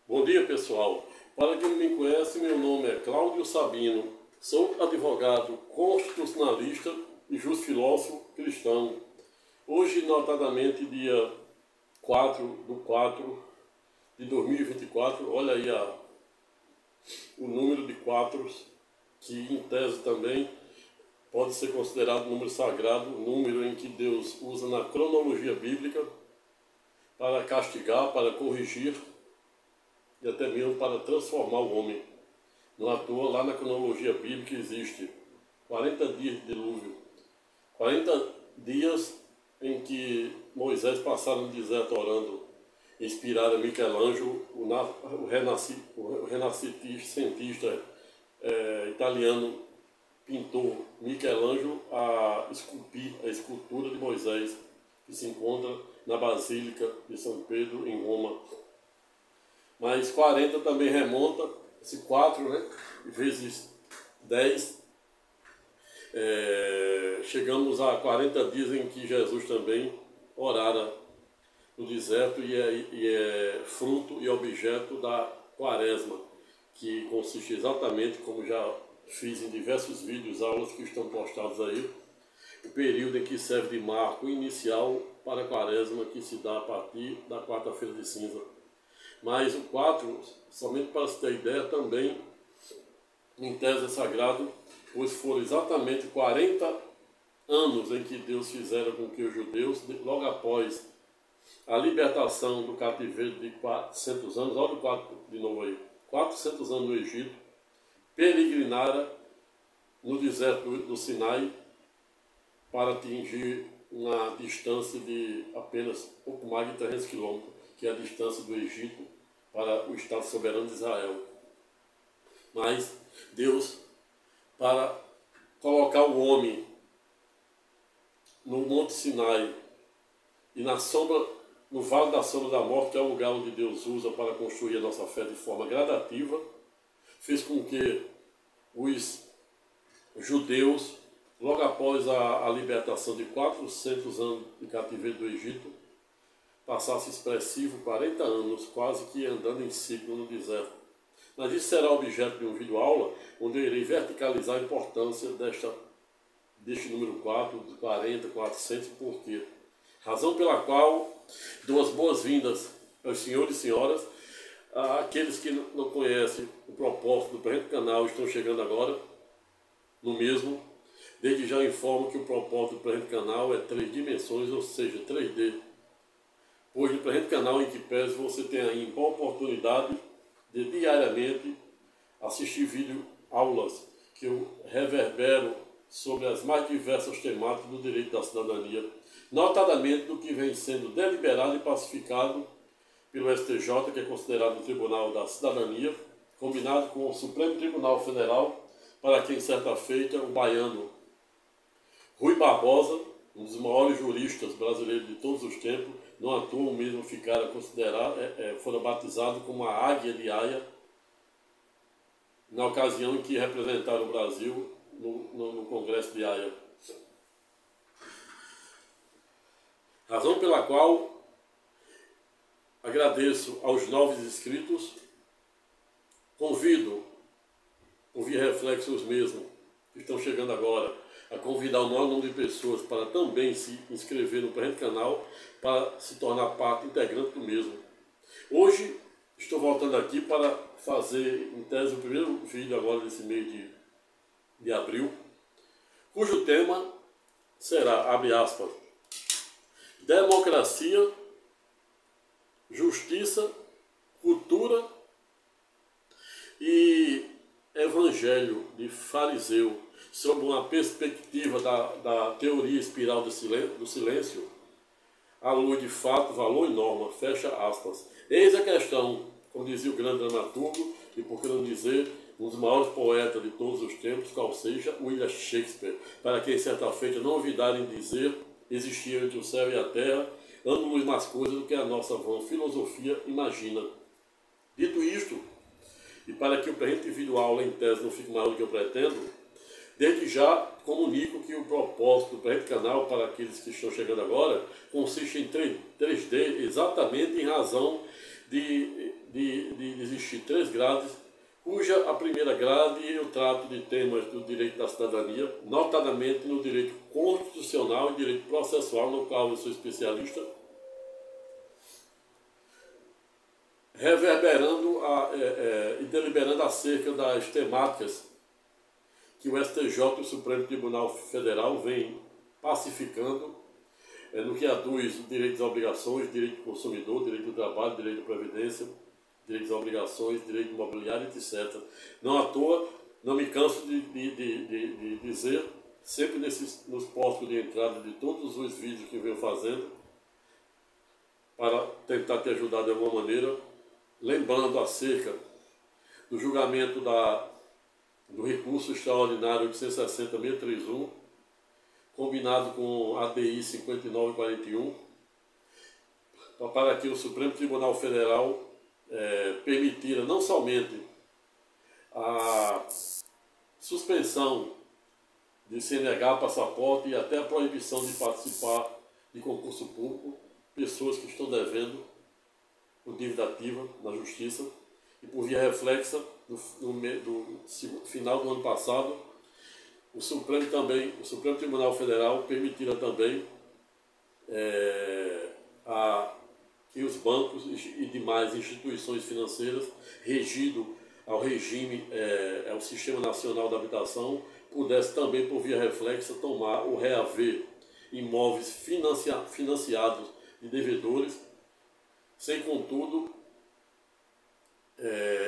Bom dia, pessoal. Para quem não me conhece, meu nome é Cláudio Sabino. Sou advogado constitucionalista e justo-filósofo cristão. Hoje, notadamente, dia 4/4/2024, olha aí o número de quatros, que em tese também pode ser considerado número sagrado, número em que Deus usa na cronologia bíblica para castigar, para corrigir e até mesmo para transformar o homem. Não à toa, lá na cronologia bíblica existe 40 dias de dilúvio, 40 dias em que Moisés passaram no deserto orando, inspiraram Michelangelo, o renascentista italiano, pintor Michelangelo, a esculpir a escultura de Moisés, que se encontra na Basílica de São Pedro, em Roma. Mas 40 também remonta, esse 4, né, vezes 10, chegamos a 40 dias em que Jesus também orara no deserto e é fruto e objeto da quaresma, que consiste exatamente, como já fiz em diversos vídeos, aulas que estão postados aí, o período em que serve de marco inicial para a quaresma, que se dá a partir da quarta-feira de cinza. Mas o 4, somente para se ter ideia, também em tese é sagrado, pois foram exatamente 40 anos em que Deus fizera com que os judeus, logo após a libertação do cativeiro de 400 anos, olha o 4 de novo aí, 400 anos no Egito, peregrinara no deserto do Sinai para atingir uma distância de apenas pouco mais de 300 quilômetros, que é a distância do Egito para o Estado soberano de Israel. Mas Deus, para colocar o homem no Monte Sinai e no Vale da Sombra da Morte, que é o lugar onde Deus usa para construir a nossa fé de forma gradativa, fez com que os judeus, logo após a libertação de 400 anos de cativeiro do Egito, passasse expressivo 40 anos, quase que andando em ciclo no deserto. Mas isso será objeto de um vídeo aula, onde eu irei verticalizar a importância deste número 4, de 40, 400, por quê? Razão pela qual dou as boas-vindas aos senhores e senhoras, àqueles que não conhecem o propósito do presente canal, estão chegando agora no mesmo. Desde já informo que o propósito do presente canal é 3 dimensões, ou seja, 3D. Pois no presente canal, em que pese, você tem aí boa oportunidade de diariamente assistir vídeo aulas que eu reverbero sobre as mais diversas temáticas do direito da cidadania, notadamente do que vem sendo deliberado e pacificado pelo STJ, que é considerado o Tribunal da Cidadania, combinado com o Supremo Tribunal Federal, para quem certa feita o baiano Rui Barbosa, um dos maiores juristas brasileiros de todos os tempos, não à toa mesmo ficara considerado, fora batizado como a Águia de Haia, na ocasião em que representaram o Brasil no Congresso de Haia. Razão pela qual agradeço aos novos inscritos, convido, ouvir reflexos mesmo, que estão chegando agora, a convidar o maior número de pessoas para também se inscrever no presente canal, para se tornar parte integrante do mesmo. Hoje estou voltando aqui para fazer, em tese, o primeiro vídeo agora desse mês de abril, cujo tema será, abre aspas, democracia, justiça, cultura e evangelho de fariseu, sob uma perspectiva da teoria espiral do silêncio, à luz de fato, valor e norma, fecha aspas. Eis a questão, como dizia o grande dramaturgo, e por que não dizer, um dos maiores poetas de todos os tempos, qual seja William Shakespeare, para quem certa feita não ouvidarem dizer, existia entre o céu e a terra, ângulos mais coisas do que a nossa vã filosofia imagina. Dito isto, e para que o presente vídeo aula em tese não fique maior do que eu pretendo, desde já comunico que o propósito do presente canal, para aqueles que estão chegando agora, consiste em 3D, exatamente em razão de existir 3 grades, cuja a primeira grade eu trato de temas do direito da cidadania, notadamente no direito constitucional e direito processual, no qual eu sou especialista, reverberando e deliberando acerca das temáticas que o STJ, o Supremo Tribunal Federal, vem pacificando no que aduz direitos e obrigações, direito do consumidor, direito do trabalho, direito da previdência, direitos e obrigações, direito imobiliário, etc. Não à toa, não me canso de dizer, sempre nos postos de entrada de todos os vídeos que eu venho fazendo, para tentar te ajudar de alguma maneira, lembrando acerca do julgamento do recurso extraordinário 860.631, combinado com a ADI 5941, para que o Supremo Tribunal Federal permitira não somente a suspensão de se negar passaporte e até a proibição de participar de concurso público, pessoas que estão devendo por dívida ativa na Justiça, e por via reflexa, no final do ano passado, o Supremo Tribunal Federal permitira também que os bancos e demais instituições financeiras, regido ao regime, ao Sistema Nacional da Habitação, pudesse também, por via reflexa, tomar ou reaver imóveis financiados de devedores, sem, contudo,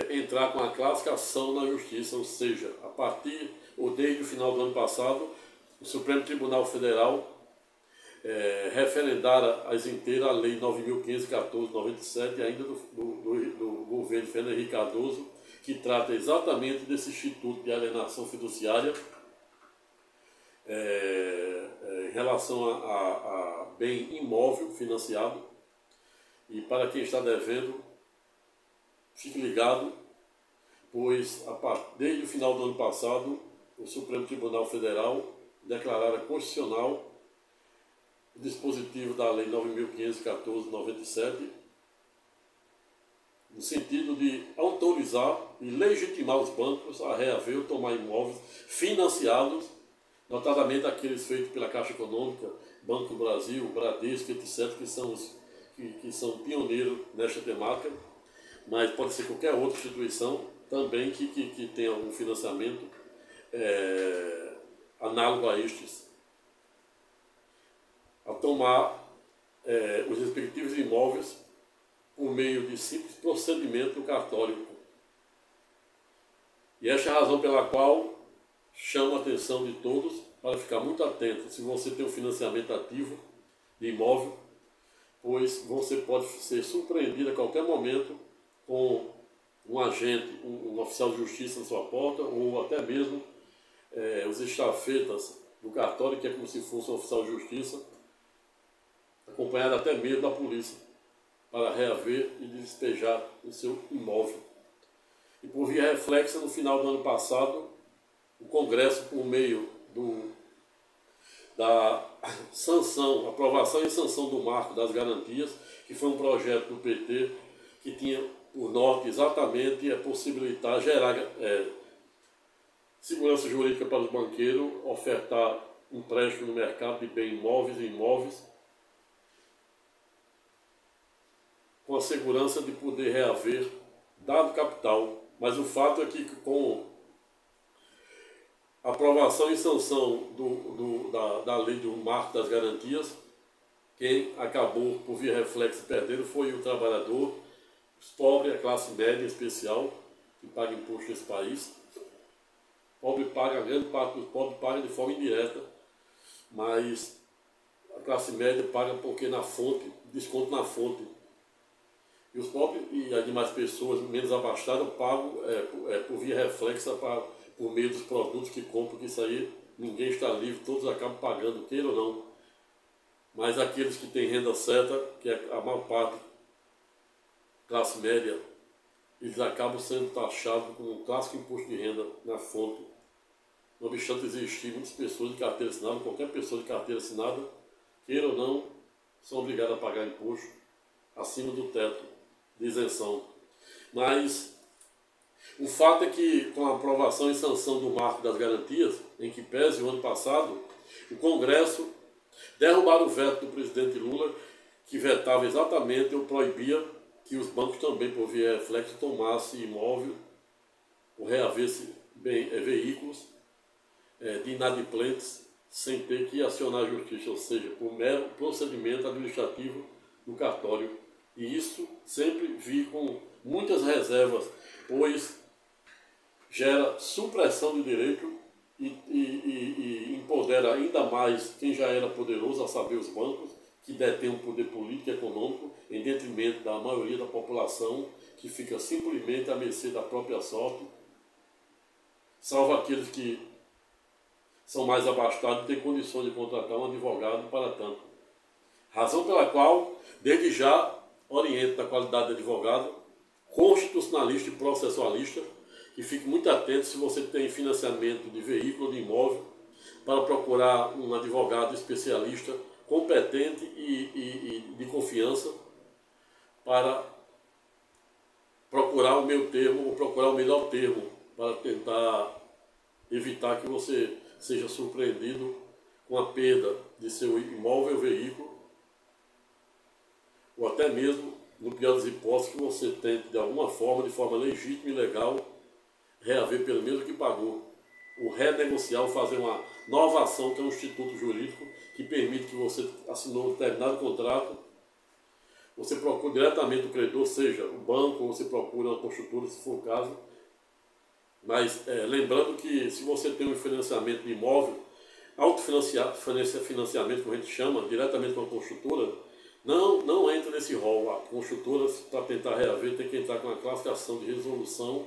entrar com a classificação na Justiça, ou seja, a partir ou desde o final do ano passado, o Supremo Tribunal Federal referendara as inteiras a Lei 9.514/97, ainda do governo Fernando Henrique Cardoso, que trata exatamente desse instituto de alienação fiduciária em relação a bem imóvel financiado. E para quem está devendo, fique ligado, pois desde o final do ano passado, o Supremo Tribunal Federal declarara constitucional o dispositivo da Lei 9.514/97, no sentido de autorizar e legitimar os bancos a reaver ou tomar imóveis financiados, notadamente aqueles feitos pela Caixa Econômica, Banco do Brasil, Bradesco, etc., que são pioneiros nesta temática, mas pode ser qualquer outra instituição também que tenha um financiamento análogo a estes, a tomar os respectivos imóveis por meio de simples procedimento cartório. E esta é a razão pela qual chamo a atenção de todos para ficar muito atento se você tem um financiamento ativo de imóvel, pois você pode ser surpreendido a qualquer momento com um agente, um oficial de justiça na sua porta, ou até mesmo os estafetas do cartório, que é como se fosse um oficial de justiça, acompanhado até mesmo da polícia, para reaver e despejar o seu imóvel. E por via reflexa, no final do ano passado, o Congresso, por meio da aprovação e sanção do Marco das Garantias, que foi um projeto do PT que tinha por norte exatamente possibilitar gerar segurança jurídica para os banqueiros, ofertar empréstimo no mercado de bens imóveis e imóveis, com a segurança de poder reaver dado capital. Mas o fato é que, com a aprovação e sanção da lei do Marco das Garantias, quem acabou por via reflexo perdendo foi o trabalhador, os pobres, a classe média em especial, que paga imposto nesse país. A grande parte dos pobres paga de forma indireta, mas a classe média paga porque na fonte, desconto na fonte. E os pobres e as demais pessoas menos abastadas pagam por via reflexa por meio dos produtos que compram, que isso aí ninguém está livre, todos acabam pagando, queira ou não. Mas aqueles que têm renda certa, que é a maior parte, classe média, eles acabam sendo taxados com um clássico imposto de renda na fonte. Não obstante existir muitas pessoas de carteira assinada, qualquer pessoa de carteira assinada, queira ou não, são obrigadas a pagar imposto acima do teto. de isenção. Mas o fato é que, com a aprovação e sanção do Marco das Garantias, em que pese o ano passado, o Congresso derrubaram o veto do presidente Lula, que vetava exatamente ou proibia que os bancos também, por via reflexo, tomassem imóvel ou reavesse veículos de inadimplentes sem ter que acionar a justiça, ou seja, por mero procedimento administrativo do cartório. E isso sempre vi com muitas reservas, pois gera supressão do direito e empodera ainda mais quem já era poderoso, a saber, os bancos, que detêm um poder político e econômico, em detrimento da maioria da população, que fica simplesmente à mercê da própria sorte, salvo aqueles que são mais abastados e têm condições de contratar um advogado para tanto. Razão pela qual, desde já, oriento da qualidade de advogado, constitucionalista e processualista, que fique muito atento se você tem financiamento de veículo, de imóvel, para procurar um advogado especialista, competente e de confiança, para procurar o meu termo, ou procurar o melhor termo, para tentar evitar que você seja surpreendido com a perda de seu imóvel, veículo, ou até mesmo, no pior das hipóteses, que você tente de alguma forma, de forma legítima e legal, reaver pelo mesmo que pagou, ou renegociar, ou fazer uma nova ação, que é um instituto jurídico que permite que você assinou um determinado contrato, você procura diretamente o credor, seja o banco, ou você procura uma construtora, se for o caso. Mas lembrando que se você tem um financiamento de imóvel, autofinanciamento, como a gente chama, diretamente com a construtora, não entra nesse rol. A construtora, para tentar reaver, tem que entrar com a classificação de resolução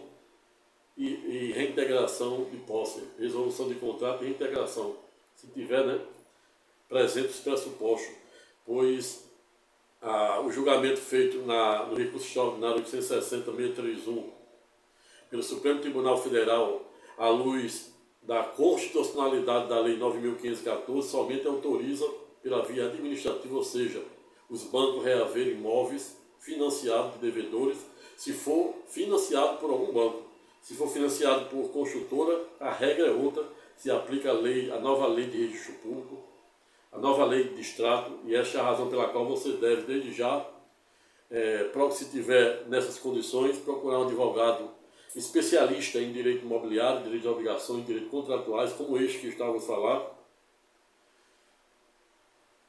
e reintegração de posse, resolução de contrato e reintegração, se tiver, né, presente os pressupostos, pois o julgamento feito no recurso extraordinário 860.631 pelo Supremo Tribunal Federal, à luz da constitucionalidade da Lei 9.514, somente autoriza pela via administrativa, ou seja, os bancos reaver imóveis financiados de devedores, se for financiado por algum banco. Se for financiado por construtora, a regra é outra, se aplica a nova lei de registro público, a nova lei de extrato, e esta é a razão pela qual você deve, desde já, se tiver nessas condições, procurar um advogado especialista em direito imobiliário, direito de obrigações, direito contratuais, como este que estávamos a falar,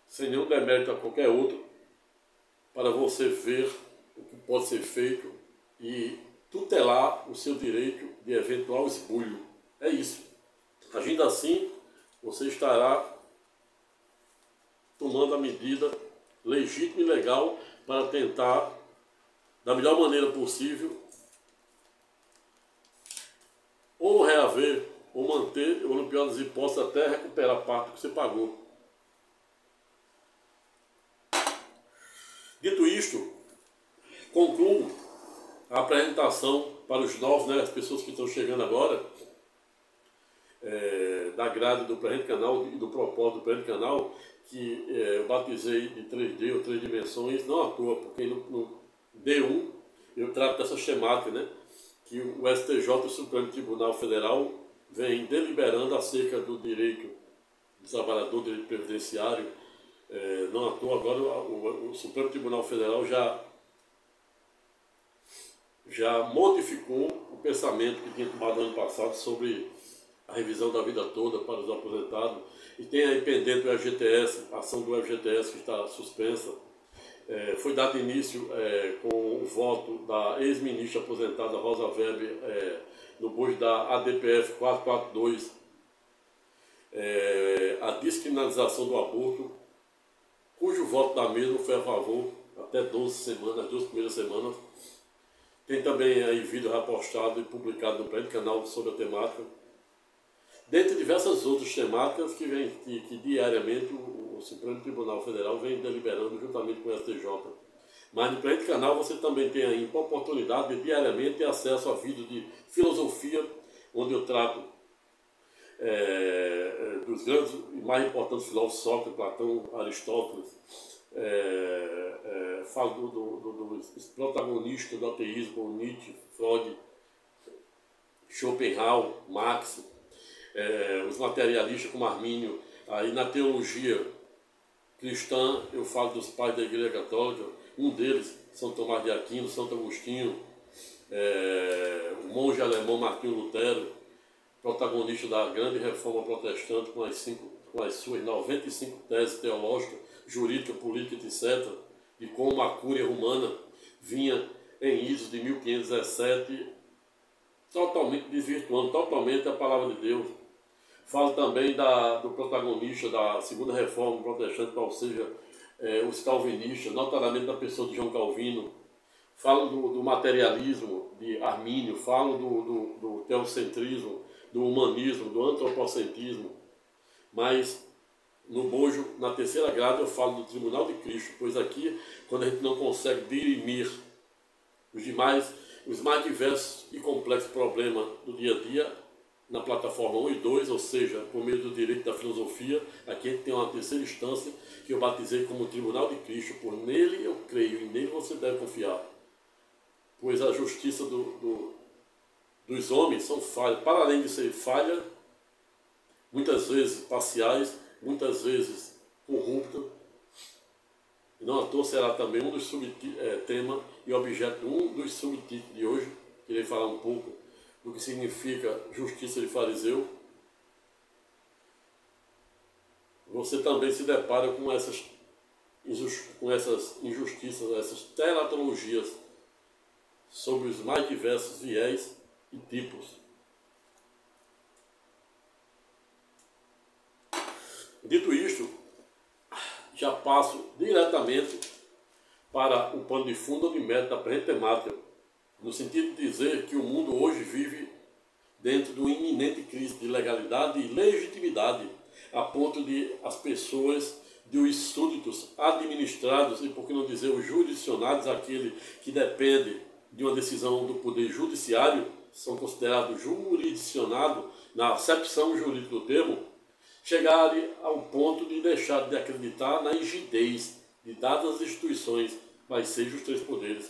sem nenhum demérito a qualquer outro, para você ver o que pode ser feito e tutelar o seu direito de eventual esbulho. É isso. Agindo assim, você estará tomando a medida legítima e legal para tentar, da melhor maneira possível, ou reaver, ou manter, ou no pior das hipóteses, até recuperar parte que você pagou. Dito isto, concluo a apresentação para os novos, né, as pessoas que estão chegando agora, da grade do presente canal e do propósito do presente canal, que eu batizei de 3D ou 3 dimensões, não à toa, porque no D1 eu trato dessa temática, né, que o STJ, o Supremo Tribunal Federal, vem deliberando acerca do direito do trabalhador, direito previdenciário. Não à toa, agora o Supremo Tribunal Federal já modificou o pensamento que tinha tomado no ano passado sobre a revisão da vida toda para os aposentados, e tem aí pendente o FGTS, a ação do FGTS que está suspensa. Foi dado início com o voto da ex-ministra aposentada Rosa Weber no bojo da ADPF 442, a descriminalização do aborto, cujo voto da mesma foi a favor até 12 semanas, as 2 primeiras semanas. Tem também aí vídeo repostado e publicado no presente canal sobre a temática, dentre diversas outras temáticas que diariamente o Supremo Tribunal Federal vem deliberando juntamente com o STJ. Mas no presente canal você também tem aí a oportunidade de diariamente ter acesso a vídeos de filosofia, onde eu trato dos grandes e mais importantes filósofos, Sócrates, Platão, Aristóteles, falo dos protagonistas do ateísmo, como Nietzsche, Freud, Schopenhauer, Marx, os materialistas como Armínio. Aí na teologia cristã eu falo dos pais da Igreja Católica, um deles, São Tomás de Aquino, Santo Agostinho, o monge alemão Martinho Lutero, protagonista da grande reforma protestante com as suas 95 teses teológicas, jurídica, política, etc., de como a cúria romana vinha em idos de 1517, totalmente desvirtuando totalmente a palavra de Deus. Falo também do protagonista da segunda reforma protestante, ou seja, os calvinistas, notadamente da pessoa de João Calvino. Falo do materialismo de Armínio, falo do teocentrismo, do humanismo, do antropocentrismo. Mas no bojo, na terceira grade, eu falo do Tribunal de Cristo, pois aqui, quando a gente não consegue dirimir os mais diversos e complexos problemas do dia a dia, na plataforma 1 e 2, ou seja, por meio do direito da filosofia, aqui a gente tem uma terceira instância que eu batizei como Tribunal de Cristo, por nele eu creio e nele você deve confiar. Pois a justiça dos homens são falhas, para além de ser falha, muitas vezes parciais, muitas vezes corrupta, e não à toa será também um dos tema e objeto de um dos subtítulos de hoje. Queria falar um pouco do que significa justiça de fariseu. Você também se depara com essas injustiças, essas teratologias sobre os mais diversos viés e tipos. Dito isto, já passo diretamente para o pano de fundo ou de mérito da presente temática, no sentido de dizer que o mundo hoje vive dentro de uma iminente crise de legalidade e legitimidade, a ponto de as pessoas, de os súditos administrados, e por que não dizer os jurisdicionados, aquele que depende de uma decisão do poder judiciário, são considerados jurisdicionados na acepção jurídica do termo, chegarem ao ponto de deixar de acreditar na rigidez de dadas instituições, mas seja os três poderes.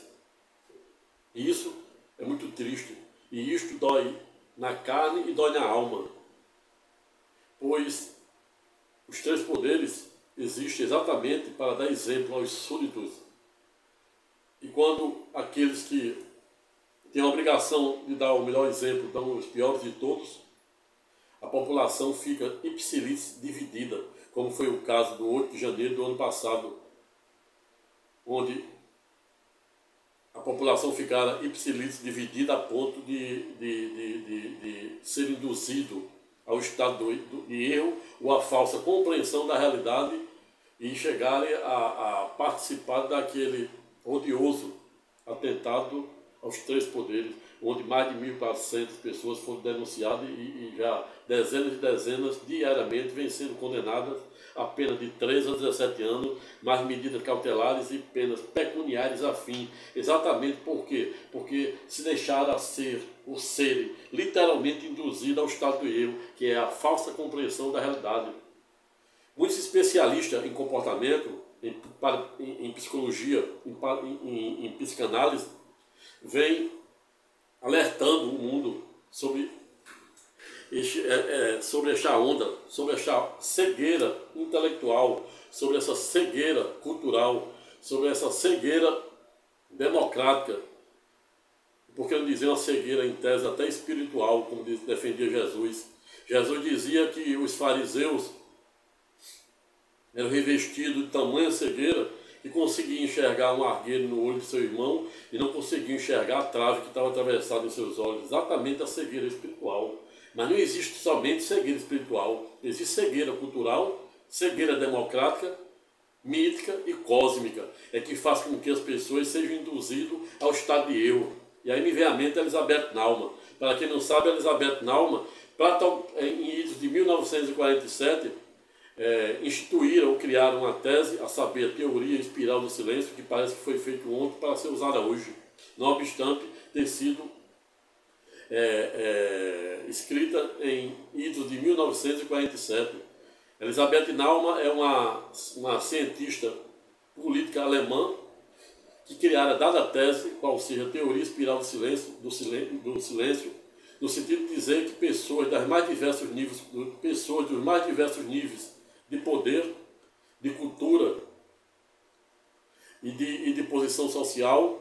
E isso é muito triste, e isto dói na carne e dói na alma, pois os três poderes existem exatamente para dar exemplo aos súditos. E quando aqueles que têm a obrigação de dar o melhor exemplo dão os piores de todos, a população fica ipsilis dividida, como foi o caso do 8 de janeiro do ano passado, onde a população ficara ipsilis dividida a ponto de ser induzido ao estado de erro ou à falsa compreensão da realidade e chegarem a participar daquele odioso atentado aos três poderes, onde mais de 1.400 pessoas foram denunciadas e já dezenas e dezenas diariamente vêm sendo condenadas a pena de 13 a 17 anos, mais medidas cautelares e penas pecuniárias a fim. Exatamente por quê? Porque se deixaram serem literalmente induzidos ao estado de erro, que é a falsa compreensão da realidade. Muitos especialistas em comportamento, em psicologia, em psicanálise, vêm alertando o mundo sobre esta onda, sobre esta cegueira intelectual, sobre essa cegueira cultural, sobre essa cegueira democrática, porque não dizer uma cegueira em tese até espiritual, como defendia Jesus. Jesus dizia que os fariseus eram revestidos de tamanha cegueira que conseguiam enxergar um argueiro no olho de seu irmão e não conseguiam enxergar a trave que estava atravessada em seus olhos. Exatamente a cegueira espiritual. Mas não existe somente cegueira espiritual. Existe cegueira cultural, cegueira democrática, mítica e cósmica. É que faz com que as pessoas sejam induzidas ao estado de erro. E aí me vem à mente Elizabeth Naumann. Para quem não sabe, Elizabeth Naumann, em idos de 1947, instituíram ou criaram uma tese, a saber, a teoria espiral do silêncio, que parece que foi feito ontem para ser usada hoje, não obstante ter sido escrita em idos de 1947. Elizabeth Naumann é uma cientista política alemã, que criara dada tese, qual seja a teoria espiral do silêncio, no sentido de dizer que pessoas dos mais diversos níveis de poder, de cultura e de posição social,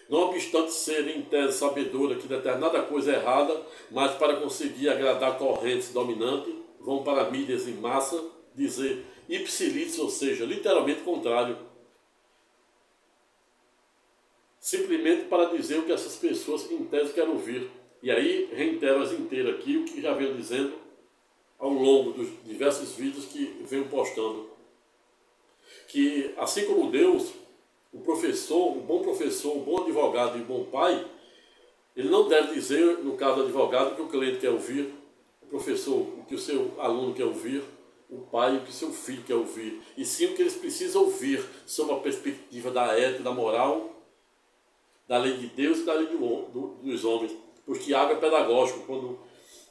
não obstante serem em tese sabedora que determinada coisa é errada, mas para conseguir agradar correntes dominantes, vão para mídias em massa dizer ipsilitz, ou seja, literalmente contrário, simplesmente para dizer o que essas pessoas em tese querem ouvir. E aí reitero as inteiras aqui o que já venho dizendo ao longo dos diversos vídeos que venho postando. Que assim como Deus, o bom advogado e o bom pai, ele não deve dizer, no caso do advogado, o que o cliente quer ouvir, o professor, o que o seu aluno quer ouvir, o pai, o que o seu filho quer ouvir, e sim o que eles precisam ouvir sob a perspectiva da ética, da moral, da lei de Deus e da lei dos homens. Pois Tiago é pedagógico quando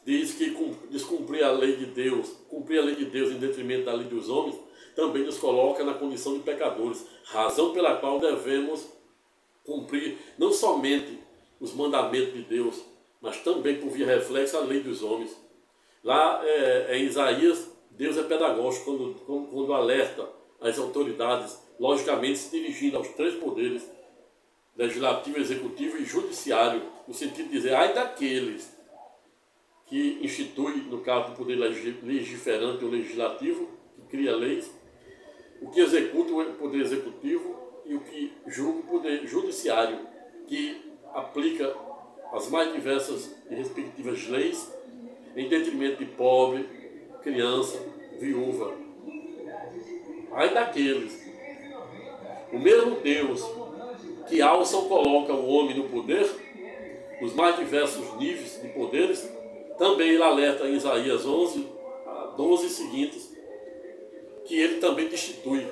diz que descumprir a lei de Deus, cumprir a lei de Deus em detrimento da lei dos homens, também nos coloca na condição de pecadores, razão pela qual devemos cumprir não somente os mandamentos de Deus, mas também por via reflexa a lei dos homens. Lá em Isaías, Deus é pedagógico quando alerta as autoridades, logicamente se dirigindo aos três poderes, legislativo, executivo e judiciário, no sentido de dizer, ai daqueles que institui, no caso do poder legiferante ou legislativo, que cria leis, o que executa o poder executivo e o que julga o poder judiciário, que aplica as mais diversas e respectivas leis em detrimento de pobre, criança, viúva. Ai daqueles. O mesmo Deus que alça ou coloca o homem no poder, os mais diversos níveis de poderes, também ele alerta em Isaías 11, 12 seguintes, que ele também destitui.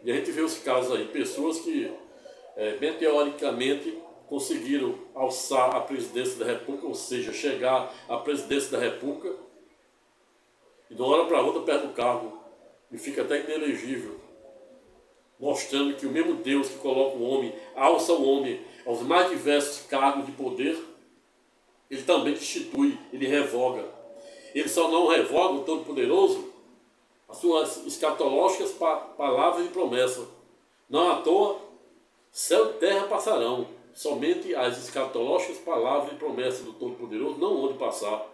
E a gente vê os casos aí, pessoas que, bem teoricamente, conseguiram alçar a presidência da República, ou seja, chegar à presidência da República, e de uma hora para outra perde o cargo, e fica até inelegível, mostrando que o mesmo Deus que coloca o homem, alça o homem aos mais diversos cargos de poder, ele também destitui, ele revoga. Ele só não revoga o Todo-Poderoso as suas escatológicas palavras de promessa. Não à toa, céu e terra passarão, somente as escatológicas palavras de promessa do Todo-Poderoso não hão de passar.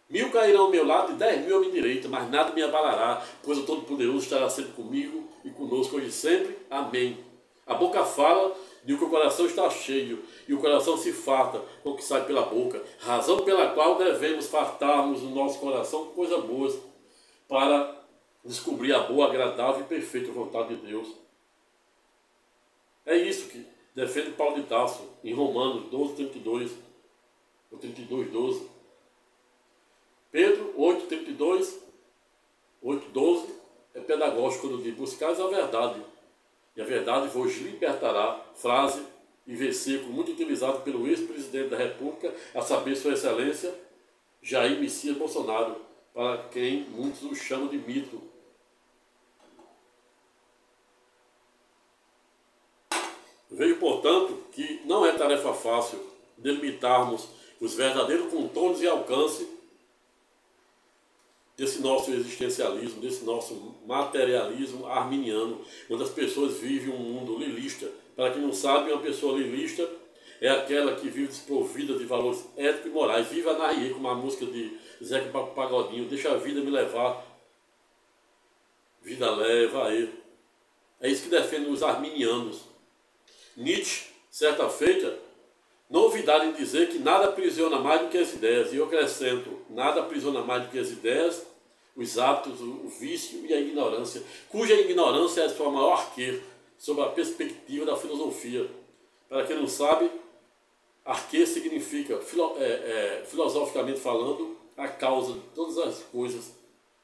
1000 cairão ao meu lado e 10.000 à minha direita, mas nada me abalará, pois o Todo-Poderoso estará sempre comigo e conosco hoje e sempre. Amém. A boca fala de que o coração está cheio, e o coração se farta com o que sai pela boca, razão pela qual devemos fartarmos o nosso coração com coisas boas, para descobrir a boa, agradável e perfeita vontade de Deus. É isso que defende Paulo de Tarso em Romanos 12:32, ou 32:12. Pedro 8:32, 8:12 é pedagógico quando diz: buscais a verdade, e a verdade vos libertará. Frase e versículo muito utilizado pelo ex-presidente da República, a saber, Sua Excelência Jair Messias Bolsonaro, para quem muitos o chamam de mito. Vejo, portanto, que não é tarefa fácil delimitarmos os verdadeiros contornos e alcance desse nosso existencialismo, desse nosso materialismo arminiano, onde as pessoas vivem um mundo lilista. Para quem não sabe, uma pessoa lilista é aquela que vive desprovida de valores éticos e morais, vive anarquia, como a música de Zeca Pagodinho, deixa a vida me levar, vida leva a ele. É isso que defendem os arminianos. Nietzsche, certa feita, novidade em dizer que nada aprisiona mais do que as ideias, e eu acrescento, nada aprisiona mais do que as ideias, os hábitos, o vício e a ignorância, cuja ignorância é a sua maior arquê, sob a perspectiva da filosofia. Para quem não sabe, arquê significa, filosoficamente falando, a causa de todas as coisas,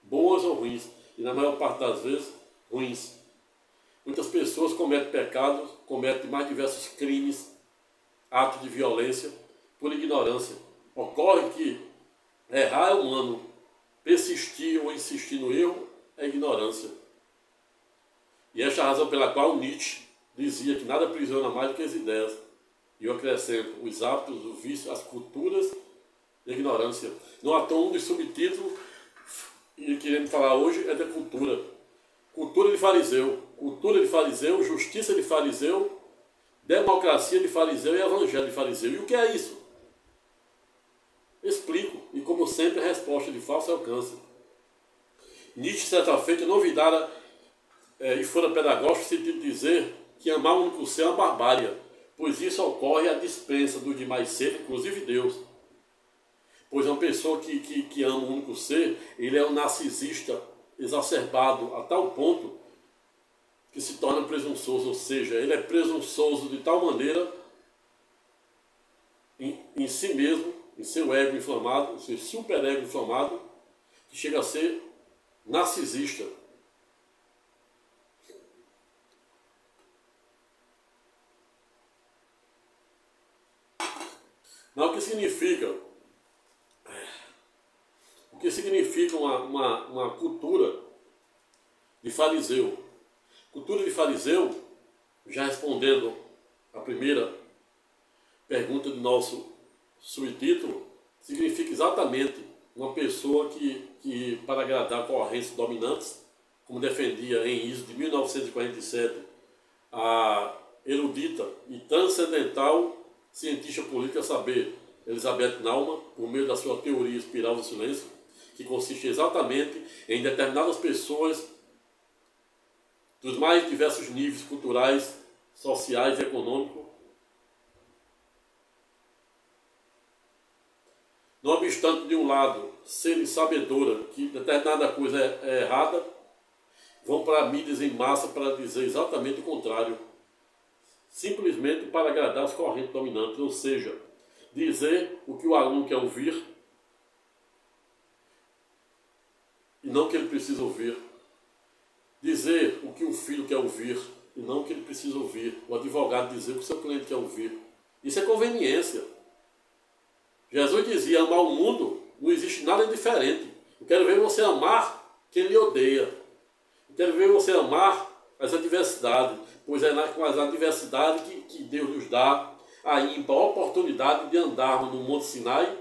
boas ou ruins, e na maior parte das vezes, ruins. Muitas pessoas cometem pecados, cometem mais diversos crimes, atos de violência, por ignorância. Ocorre que errar é humano, persistir ou insistir no erro é ignorância. E esta é a razão pela qual Nietzsche dizia que nada aprisiona mais do que as ideias. E eu acrescento os hábitos, o vício, as culturas e a ignorância. No atom um dos subtítulos, e querendo falar hoje, é da cultura. Cultura de fariseu, justiça de fariseu, democracia de fariseu e evangelho de fariseu. E o que é isso? Explico. E como sempre, a resposta de fácil alcance. Nietzsche, certa feita, novidade e fora pedagógico, no sentido de dizer que amar o único ser é uma barbárie, pois isso ocorre à dispensa do demais ser, inclusive Deus. Pois uma pessoa que ama o único ser, ele é um narcisista exacerbado a tal ponto que se torna presunçoso, ou seja, ele é presunçoso de tal maneira em si mesmo, em seu ego inflamado, em seu superego inflamado, que chega a ser narcisista. Mas o que significa? O que significa uma cultura de fariseu? Cultura de fariseu, já respondendo a primeira pergunta do nosso subtítulo, significa exatamente uma pessoa que para agradar correntes dominantes, como defendia em ISO de 1947 a erudita e transcendental cientista política, a saber, Elizabeth Naumann, por meio da sua teoria espiral do silêncio, que consiste exatamente em determinadas pessoas dos mais diversos níveis culturais, sociais e econômicos, não obstante de um lado serem sabedora que determinada coisa é errada, vão para mídias em massa para dizer exatamente o contrário, simplesmente para agradar as correntes dominantes, ou seja, dizer o que o aluno quer ouvir e não o que ele precisa ouvir. Dizer o que o filho quer ouvir e não o que ele precisa ouvir. O advogado dizer o que o seu cliente quer ouvir. Isso é conveniência. Jesus dizia, amar o mundo, não existe nada diferente. Eu quero ver você amar quem lhe odeia. Eu quero ver você amar as adversidades, pois é com as adversidades que Deus nos dá a ímpar oportunidade de andarmos no Monte Sinai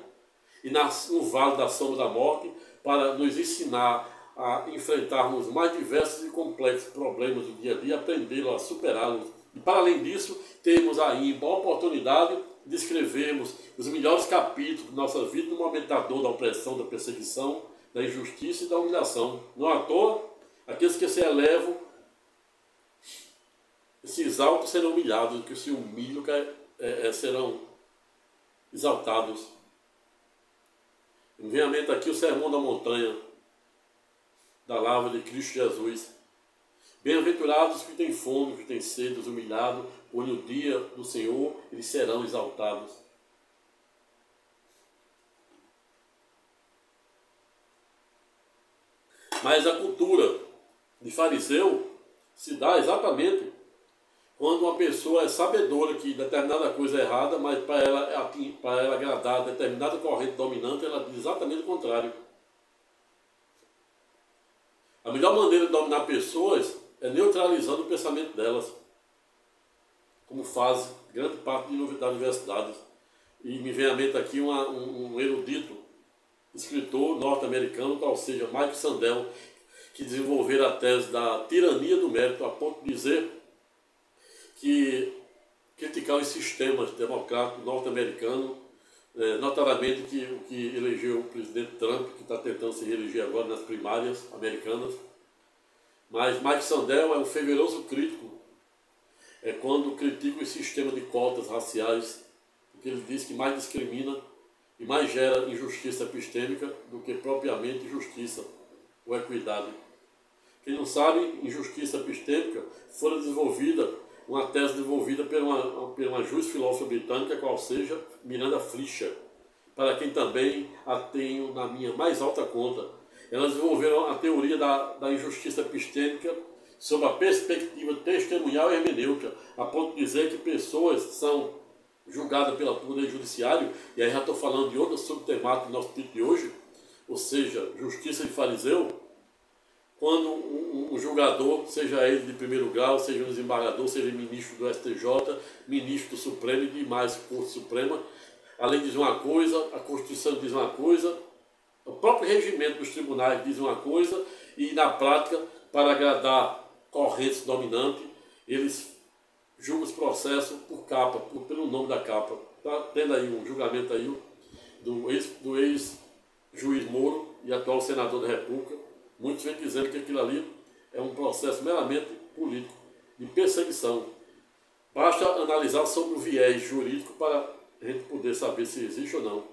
e no Vale da Sombra da Morte, para nos ensinar a enfrentarmos os mais diversos e complexos problemas do dia a dia, aprendê-los a superá-los. E para além disso, termos a ímpar oportunidade de escrevermos os melhores capítulos da nossa vida no momento da dor, da opressão, da perseguição, da injustiça e da humilhação. Não à toa, aqueles que se elevam, se exaltam, serão humilhados, que se humilham serão exaltados. Me vem à mente aqui o Sermão da Montanha, da Lavra de Cristo Jesus. Bem-aventurados que têm fome, que têm sede, os humilhados, pois no dia do Senhor eles serão exaltados. Mas a cultura de fariseu se dá exatamente quando uma pessoa é sabedora que determinada coisa é errada, mas para ela agradar determinada corrente dominante, ela diz exatamente o contrário. A melhor maneira de dominar pessoas é neutralizando o pensamento delas, como faz grande parte das universidades. E me vem à mente aqui um erudito, escritor norte-americano, qual seja Mike Sandel, que desenvolveu a tese da tirania do mérito, a ponto de dizer que criticar os sistemas democráticos norte-americanos, notadamente o que elegeu o presidente Trump, que está tentando se reeleger agora nas primárias americanas. Mas Mike Sandel é um fervoroso crítico, quando critica o sistema de cotas raciais, porque ele diz que mais discrimina e mais gera injustiça epistêmica do que propriamente justiça ou equidade. Quem não sabe, injustiça epistêmica fora desenvolvida, uma tese desenvolvida por uma juiz filósofa britânica, qual seja Miranda Fletcher, para quem também a tenho na minha mais alta conta. Elas desenvolveram a teoria da injustiça epistêmica sob a perspectiva testemunhal e hermenêutica, a ponto de dizer que pessoas são julgadas pelo poder judiciário, e aí já estou falando de outra subtemática do nosso título de hoje, ou seja, justiça de fariseu, quando um julgador, seja ele de primeiro grau, seja um desembargador, seja ministro do STJ, ministro do Supremo e demais Corte Suprema, a lei diz uma coisa, a Constituição diz uma coisa, o próprio regimento dos tribunais diz uma coisa, e na prática, para agradar correntes dominantes, eles julgam os processos por capa, pelo nome da capa. Está tendo aí um julgamento aí do ex-juiz Moro e atual senador da República. Muitos vêm dizendo que aquilo ali é um processo meramente político, de perseguição. Basta analisar sobre o viés jurídico para a gente poder saber se existe ou não.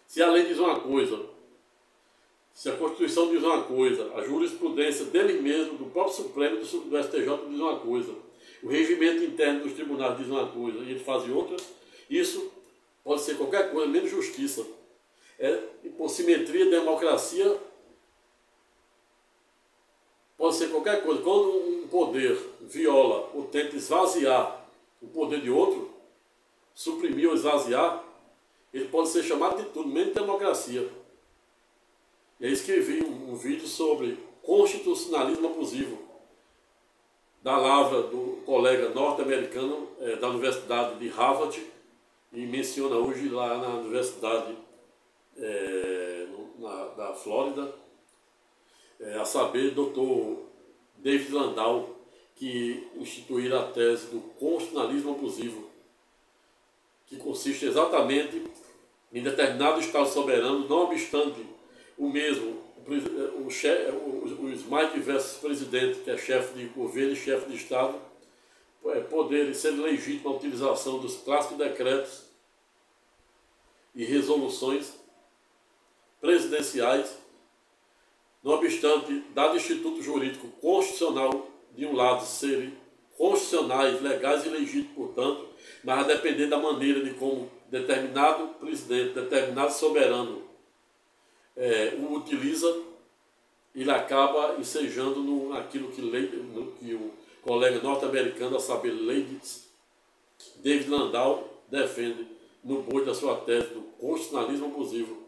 Se a lei diz uma coisa, se a Constituição diz uma coisa, a jurisprudência dele mesmo, do próprio Supremo, do STJ diz uma coisa, o regimento interno dos tribunais diz uma coisa e eles fazem outra, isso pode ser qualquer coisa, menos justiça. Por simetria, democracia, pode ser qualquer coisa. Quando um poder viola ou tenta esvaziar o poder de outro, suprimir ou esvaziar, ele pode ser chamado de tudo, menos democracia. E aí escrevi um vídeo sobre constitucionalismo abusivo, da lavra do colega norte-americano da Universidade de Harvard, e menciona hoje lá na Universidade da Flórida, a saber, Dr. David Landau, que instituíram a tese do constitucionalismo abusivo, que consiste exatamente em determinado Estado soberano, não obstante o mesmo, os mais diversos presidentes, que é chefe de governo e chefe de Estado, poderem ser legítima a utilização dos clássicos decretos e resoluções presidenciais, não obstante, dado instituto jurídico constitucional, de um lado, serem constitucionais, legais e legítimos, portanto, mas a depender da maneira de como determinado presidente, determinado soberano o utiliza, ele acaba ensejando naquilo que o colega norte-americano, a saber, David Landau, defende no bojo da sua tese do constitucionalismo abusivo.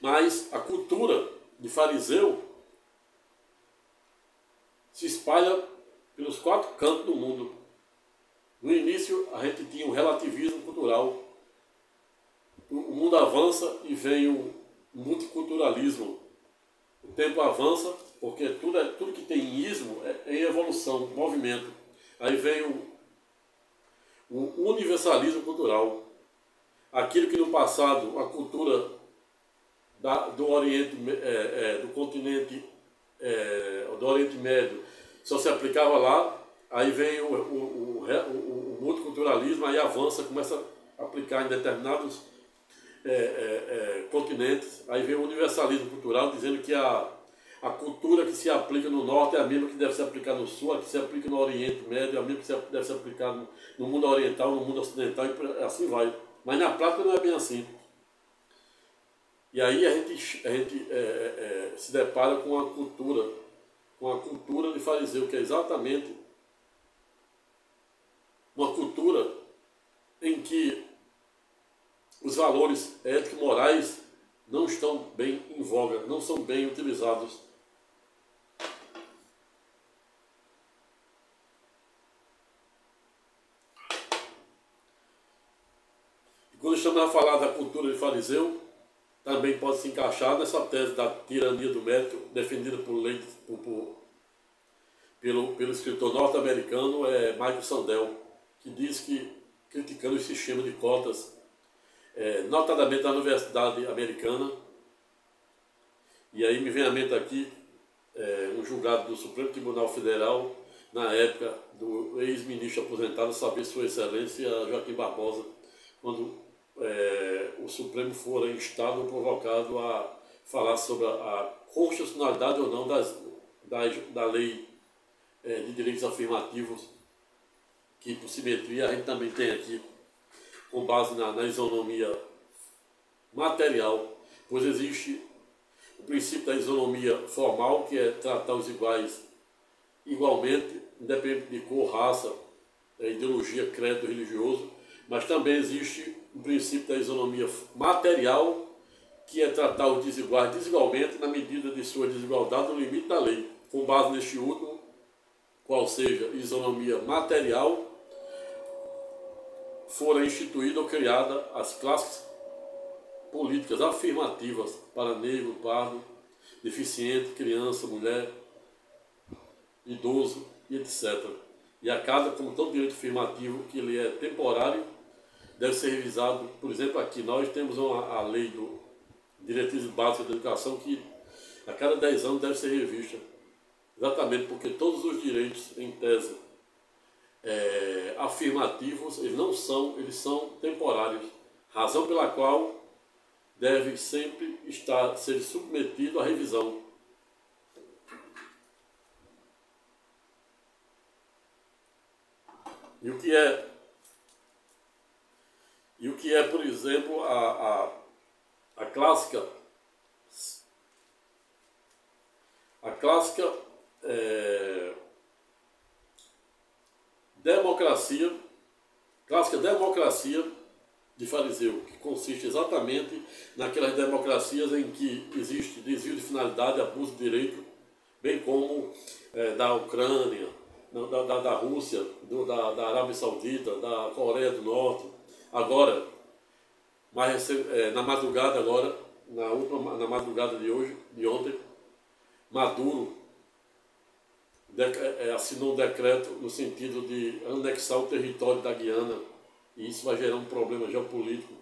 Mas a cultura de fariseu se espalha pelos 4 cantos do mundo. No início, a gente tinha um relativismo cultural. O mundo avança e vem o multiculturalismo. O tempo avança, porque tudo que tem ismo é em evolução, movimento. Aí vem o universalismo cultural. Aquilo que no passado a cultura do Oriente, do continente do Oriente Médio só se aplicava lá, aí vem o multiculturalismo, aí avança, começa a aplicar em determinados continentes, aí vem o universalismo cultural, dizendo que a cultura que se aplica no Norte é a mesma que deve se aplicar no Sul, a que se aplica no Oriente Médio é a mesma que deve se aplicar no mundo oriental, no mundo ocidental, e assim vai. Mas na prática não é bem assim. E aí a gente se depara com a cultura de fariseu, que é exatamente uma cultura em que os valores éticos e morais não estão bem em voga, não são bem utilizados. E quando estamos a falar da cultura de fariseu, também pode se encaixar nessa tese da tirania do mérito, defendida pelo escritor norte-americano Michael Sandel, que diz que, criticando o sistema de cotas, notadamente da Universidade Americana, e aí me vem à mente aqui um julgado do Supremo Tribunal Federal, na época do ex-ministro aposentado, saber Sua Excelência Joaquim Barbosa, quando o Supremo for instado ou provocado a falar sobre a constitucionalidade ou não da lei de direitos afirmativos, que por simetria a gente também tem aqui, com base na isonomia material, pois existe o princípio da isonomia formal, que é tratar os iguais igualmente, independente de cor, raça, ideologia, credo religioso, mas também existe o princípio da isonomia material, que é tratar os desiguais desigualmente na medida de sua desigualdade no limite da lei, com base neste último, qual seja isonomia material, fora instituída ou criada as classes políticas afirmativas para negro, pardo, deficiente, criança, mulher, idoso e etc. E a casa, como todo direito afirmativo, que ele é temporário, deve ser revisado. Por exemplo, aqui nós temos a lei do Diretrizes Básicas da Educação que a cada 10 anos deve ser revista. Exatamente porque todos os direitos, em tese, afirmativos, eles são temporários. Razão pela qual deve sempre ser submetido à revisão. E o que é, por exemplo, a clássica democracia de fariseu, que consiste exatamente naquelas democracias em que existe desvio de finalidade, abuso de direito, bem como da Ucrânia, da Rússia, da Arábia Saudita, da Coreia do Norte. Agora, na madrugada na madrugada de ontem, Maduro assinou um decreto no sentido de anexar o território da Guiana, e isso vai gerar um problema geopolítico.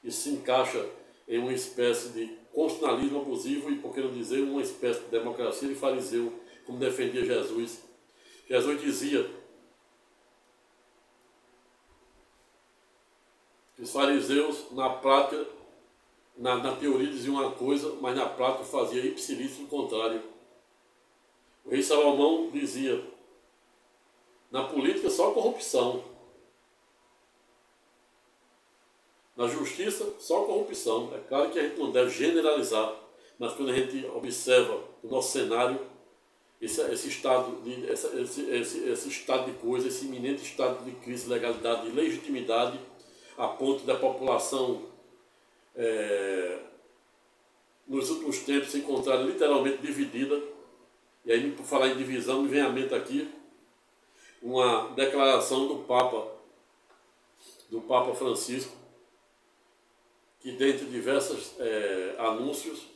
Isso se encaixa em uma espécie de constitucionalismo abusivo e, por que não dizer, uma espécie de democracia de fariseu, como defendia Jesus. Jesus dizia que os fariseus, na prática, na teoria diziam uma coisa, mas na prática fazia ipsilício o contrário. O rei Salomão dizia: na política só corrupção, na justiça só corrupção. É claro que a gente não deve generalizar, mas quando a gente observa o nosso cenário, esse estado de coisa, esse iminente estado de crise de legalidade e legitimidade, a ponto da população nos últimos tempos se encontrar literalmente dividida. E aí, por falar em divisão, me vem à mente aqui uma declaração do Papa Francisco, que dentre diversos anúncios,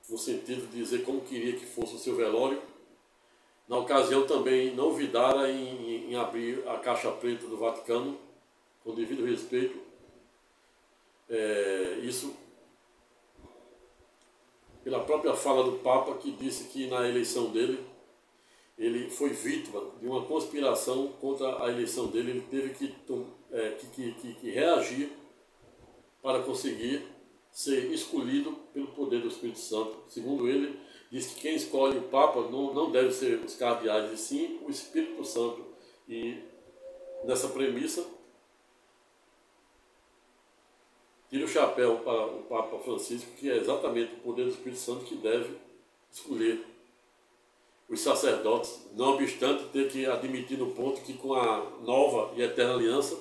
no sentido de dizer como queria que fosse o seu velório, na ocasião também não olvidara em abrir a caixa preta do Vaticano, com devido respeito. Isso pela própria fala do Papa, que disse que na eleição dele, ele foi vítima de uma conspiração contra a eleição dele. Ele teve que reagir para conseguir ser escolhido pelo poder do Espírito Santo. Segundo ele, diz que quem escolhe o Papa não deve ser os cardeais, e sim o Espírito Santo. E nessa premissa, tira o chapéu para o Papa Francisco, que é exatamente o poder do Espírito Santo que deve escolher os sacerdotes, não obstante ter que admitir no ponto que com a nova e eterna aliança,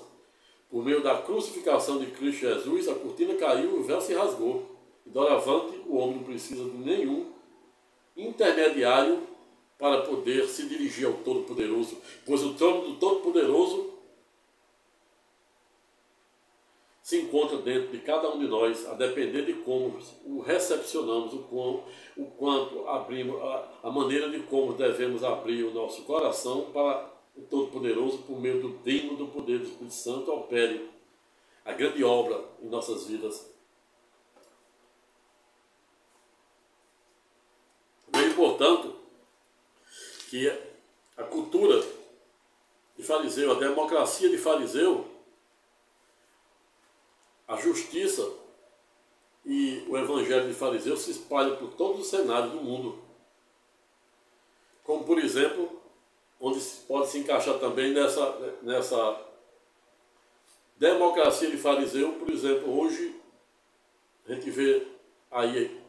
por meio da crucificação de Cristo Jesus, a cortina caiu e o véu se rasgou. E doravante o homem não precisa de nenhum intermediário para poder se dirigir ao Todo-Poderoso, pois o trono do Todo-Poderoso se encontra dentro de cada um de nós, a depender de como o recepcionamos, o quanto abrimos, a maneira de como devemos abrir o nosso coração para o Todo-Poderoso, por meio do digno do poder do Espírito Santo, opere a grande obra em nossas vidas. Vejo, portanto, que a cultura de fariseu, a democracia de fariseu, a justiça e o evangelho de fariseu se espalham por todos os cenários do mundo. Como, por exemplo, onde pode se encaixar também nessa democracia de fariseu. Por exemplo, hoje a gente vê aí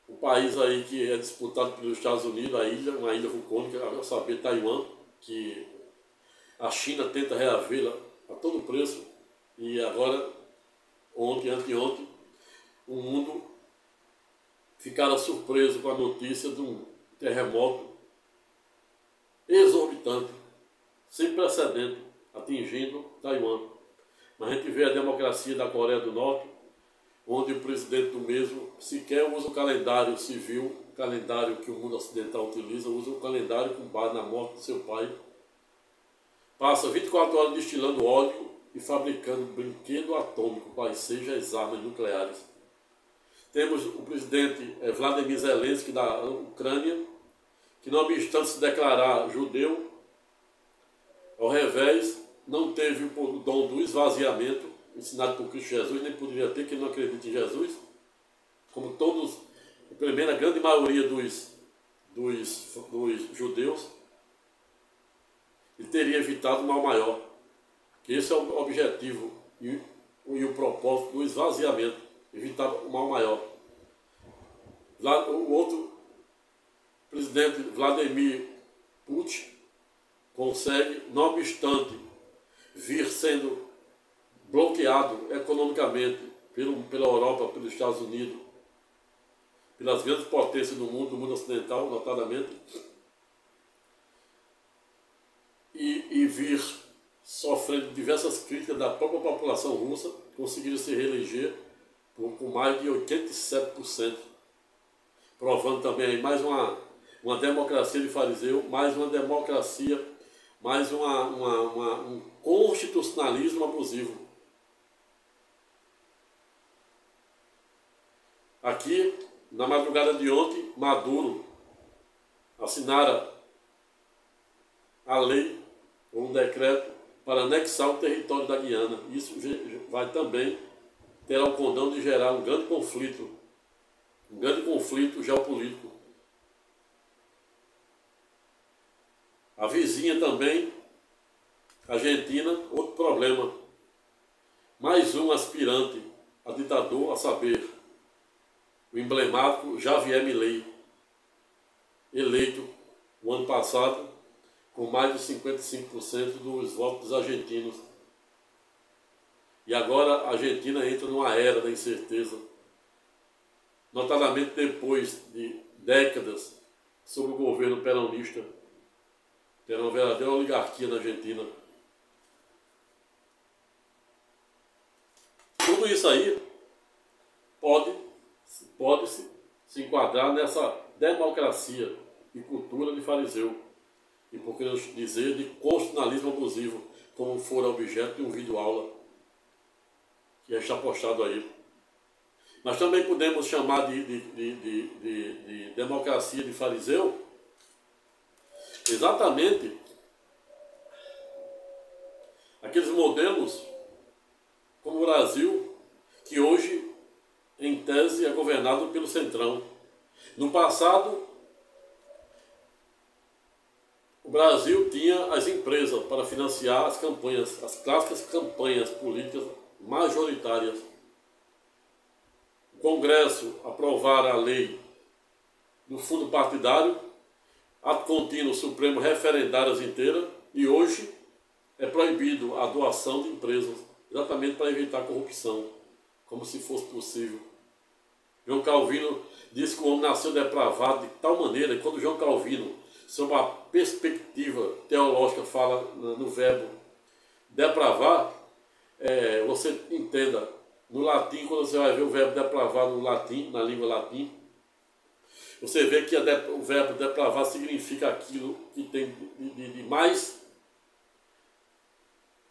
o país aí que é disputado pelos Estados Unidos, uma ilha vulcânica, a saber, Taiwan, que a China tenta reavê-la a todo preço. E agora, anteontem, o mundo ficara surpreso com a notícia de um terremoto exorbitante, sem precedente, atingindo Taiwan. Mas a gente vê a democracia da Coreia do Norte, onde o presidente do mesmo sequer usa o calendário civil, o calendário que o mundo ocidental utiliza, usa o calendário com base na morte do seu pai. Passa 24 horas destilando óleo e fabricando brinquedo atômico, quais sejam as armas nucleares. Temos o presidente Vladimir Zelensky da Ucrânia, que não obstante se declarar judeu, ao revés, não teve o dom do esvaziamento, ensinado por Cristo Jesus, nem poderia ter, que ele não acredita em Jesus, como todos, a primeira grande maioria dos judeus, ele teria evitado o mal maior, que esse é o objetivo e o propósito do esvaziamento, evitar o mal maior. O outro presidente, Vladimir Putin, consegue, não obstante vir sendo bloqueado economicamente pela Europa, pelos Estados Unidos, pelas grandes potências do mundo ocidental, notadamente, e vir sofrendo diversas críticas da própria população russa, conseguiram se reeleger com mais de 87%, provando também aí mais uma democracia de fariseu, mais uma democracia, mais um constitucionalismo abusivo. Aqui, na madrugada de ontem, Maduro assinara a lei, ou um decreto, para anexar o território da Guiana. Isso vai também ter o condão de gerar um grande conflito geopolítico. A vizinha também, Argentina, outro problema. Mais um aspirante a ditador, a saber, o emblemático Javier Milei, eleito o ano passado com mais de 55% dos votos dos argentinos. E agora a Argentina entra numa era da incerteza, notadamente depois de décadas sob o governo peronista, que era uma verdadeira oligarquia na Argentina. Tudo isso aí pode se enquadrar nessa democracia e cultura de fariseu, e por que não dizer de constitucionalismo abusivo, como for objeto de um vídeo-aula que já está postado aí. Mas também podemos chamar de democracia de fariseu exatamente aqueles modelos como o Brasil, que hoje, em tese, é governado pelo Centrão. No passado, o Brasil tinha as empresas para financiar as campanhas, as clássicas campanhas políticas majoritárias. O Congresso aprovara a lei do fundo partidário, ato contínuo Supremo referendárias inteiras, e hoje é proibido a doação de empresas, exatamente para evitar a corrupção, como se fosse possível. João Calvino disse que o homem nasceu depravado de tal maneira que quando João Calvino, sob a perspectiva teológica, fala no verbo depravar, você entenda, no latim, quando você vai ver o verbo depravar no latim, na língua latim, você vê que o verbo depravar significa aquilo que tem de mais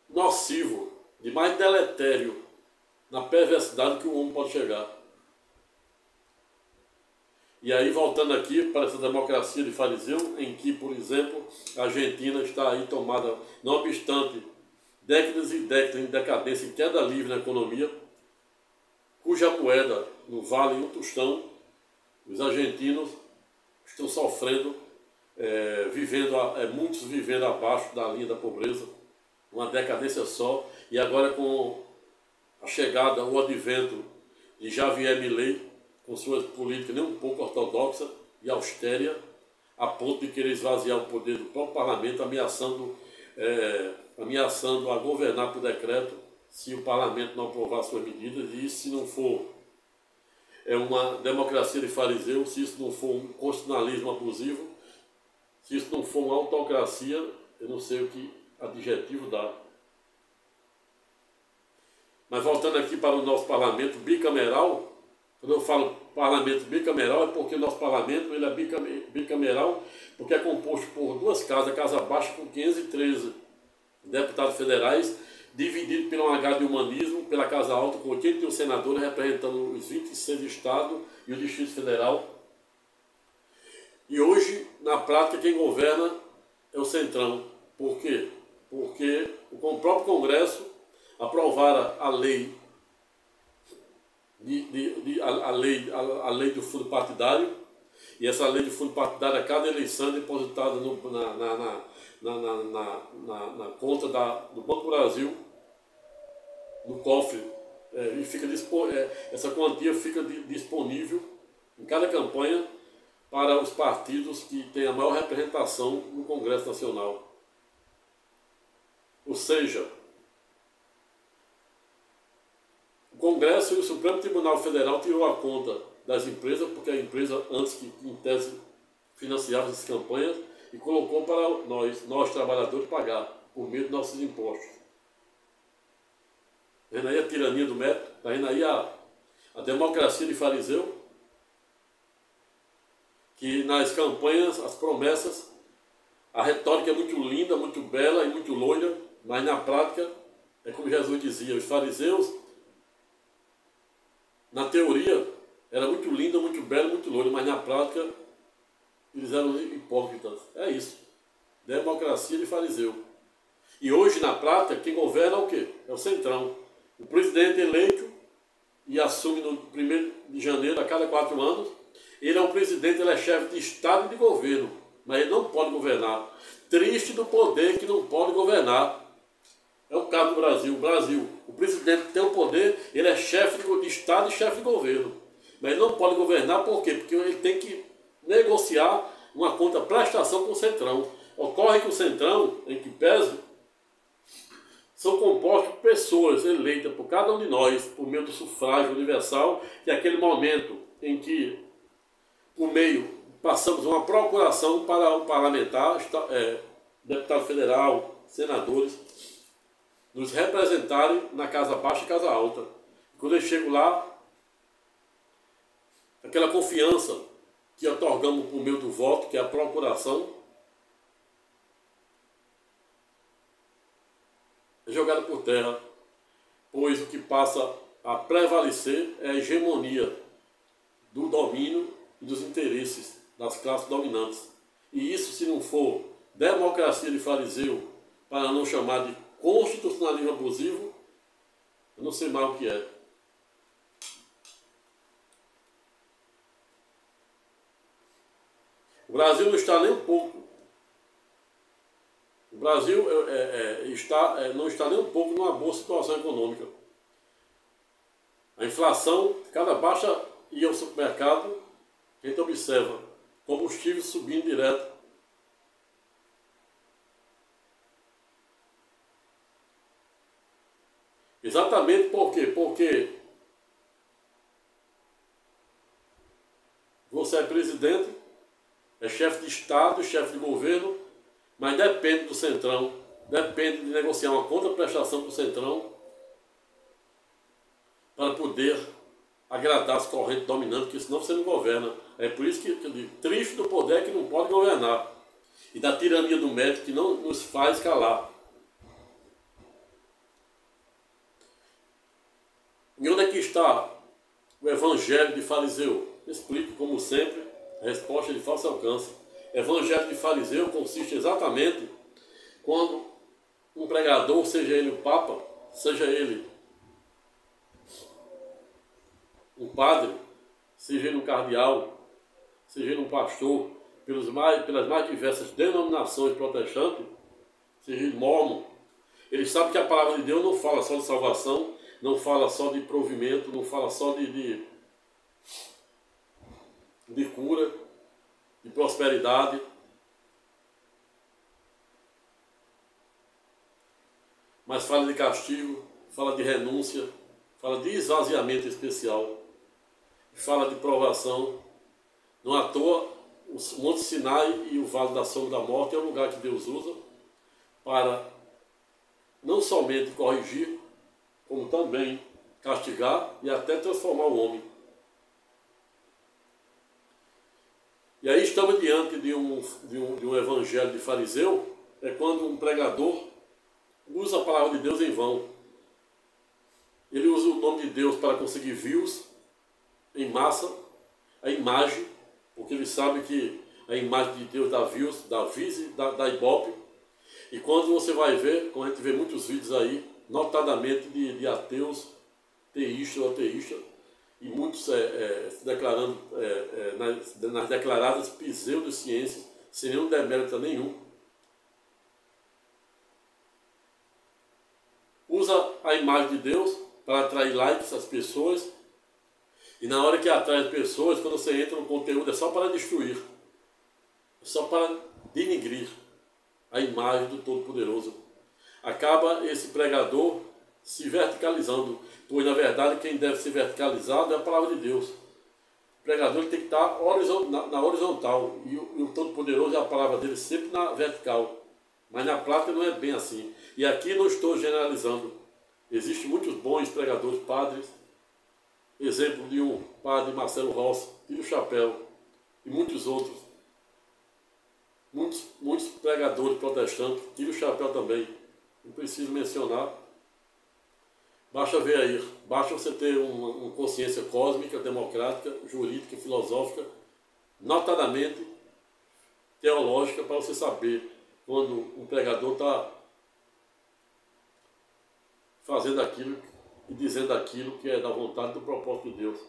nocivo, de mais deletério na perversidade que o homem pode chegar. E aí, voltando aqui para essa democracia de fariseu, em que, por exemplo, a Argentina está aí tomada, não obstante décadas e décadas em decadência, em queda livre na economia, cuja moeda não vale um tostão, os argentinos estão sofrendo, muitos vivendo abaixo da linha da pobreza, uma decadência só, e agora com a chegada, o advento de Javier Milei, com suas políticas nem um pouco ortodoxa e austera, a ponto de querer esvaziar o poder do próprio parlamento, ameaçando a governar por decreto se o parlamento não aprovar suas medidas, e se não for é uma democracia de fariseu, se isso não for um constitucionalismo abusivo, se isso não for uma autocracia, eu não sei o que adjetivo dá. Mas voltando aqui para o nosso parlamento bicameral, quando eu falo parlamento bicameral é porque o nosso parlamento ele é bicameral, porque é composto por duas casas, a Casa Baixa com 513 deputados federais, dividido pelo H de humanismo, pela Casa Alta com 81 senadores, representando os 26 estados e o Distrito Federal. E hoje, na prática, quem governa é o Centrão. Por quê? Porque o próprio Congresso aprovara a lei a lei do fundo partidário, e essa lei do fundo partidário, a cada eleição é depositada na conta do Banco do Brasil, no cofre, e fica essa quantia fica disponível em cada campanha para os partidos que têm a maior representação no Congresso Nacional. Ou seja, o Congresso e o Supremo Tribunal Federal tirou a conta das empresas, porque a empresa, antes que em tese financiava essas campanhas, e colocou para nós trabalhadores, pagar por meio de nossos impostos. Está vendo aí a tirania do método? Está vendo aí a democracia de fariseu? Que nas campanhas, as promessas, a retórica é muito linda, muito bela e muito loira, mas na prática, é como Jesus dizia, os fariseus, na teoria, era muito lindo, muito belo, muito loiro, mas na prática eles eram hipócritas. É isso. Democracia de fariseu. E hoje, na prática, quem governa é o quê? É o Centrão. O presidente eleito e assume no 1º de janeiro, a cada 4 anos, ele é um presidente, ele é chefe de Estado e de governo, mas ele não pode governar. Triste do poder que não pode governar. É o caso do Brasil. O Brasil, o presidente tem o poder, ele é chefe de Estado e chefe de governo. Mas ele não pode governar, por quê? Porque ele tem que negociar uma contraprestação com o Centrão. Ocorre que o Centrão, em que pese, são compostos por pessoas eleitas por cada um de nós, por meio do sufrágio universal, que é aquele momento em que, por meio, passamos uma procuração para o parlamentar, deputado federal, senadores, nos representarem na Casa Baixa e Casa Alta. Quando eu chego lá, aquela confiança que otorgamos por meio do voto, que é a procuração, é jogada por terra, pois o que passa a prevalecer é a hegemonia do domínio e dos interesses das classes dominantes. E isso, se não for democracia de fariseu, para não chamar de constitucionalismo abusivo, eu não sei mais o que é. O Brasil não está nem um pouco. O Brasil não está nem um pouco numa boa situação econômica. A inflação, cada baixa ia ao supermercado, a gente observa combustível subindo direto. Exatamente por quê? Porque você é presidente, é chefe de Estado, chefe de governo, mas depende do Centrão, depende de negociar uma contraprestação com o Centrão para poder agradar as correntes dominantes, porque senão você não governa. É por isso que eu digo, triste do poder que não pode governar, e da tirania do médico que não nos faz calar. E onde é que está o evangelho de fariseu? Explico, como sempre, a resposta de falso alcance. Evangelho de fariseu consiste exatamente quando um pregador, seja ele o Papa, seja ele um padre, seja ele um cardeal, seja ele um pastor, pelas mais diversas denominações protestantes, seja ele mormon, ele sabe que a palavra de Deus não fala só de salvação, não fala só de provimento, não fala só de cura, de prosperidade. Mas fala de castigo, fala de renúncia, fala de esvaziamento especial. fala de provação. Não à toa, o Monte Sinai e o Vale da Sombra da Morte é um lugar que Deus usa para não somente corrigir, como também castigar e até transformar o homem. E aí estamos diante de um evangelho de fariseu, é quando um pregador usa a palavra de Deus em vão. Ele usa o nome de Deus para conseguir views em massa, a imagem, porque ele sabe que a imagem de Deus dá views, dá vise, dá ibope. E quando você vai ver, quando a gente vê muitos vídeos aí, notadamente de ateus, teístas ou ateístas, e muitos se declarando nas declaradas pseudociências, sem nenhum demérito nenhum, usa a imagem de Deus para atrair likes às pessoas, e na hora que atrai as pessoas, quando você entra no conteúdo, é só para destruir, é só para denigrir a imagem do Todo-Poderoso. Acaba esse pregador se verticalizando, pois na verdade quem deve ser verticalizado é a palavra de Deus. O pregador tem que estar na horizontal, e o Todo-Poderoso é a palavra dele sempre na vertical. Mas na prática não é bem assim. E aqui não estou generalizando. Existem muitos bons pregadores, padres, exemplo de um padre Marcelo Rossi, tira o chapéu, e muitos outros. Muitos pregadores protestantes, tira o chapéu também. Não preciso mencionar. Basta ver aí, basta você ter uma consciência cósmica, democrática, jurídica, filosófica, notadamente teológica, para você saber quando um pregador está fazendo aquilo e dizendo aquilo que é da vontade e do propósito de Deus.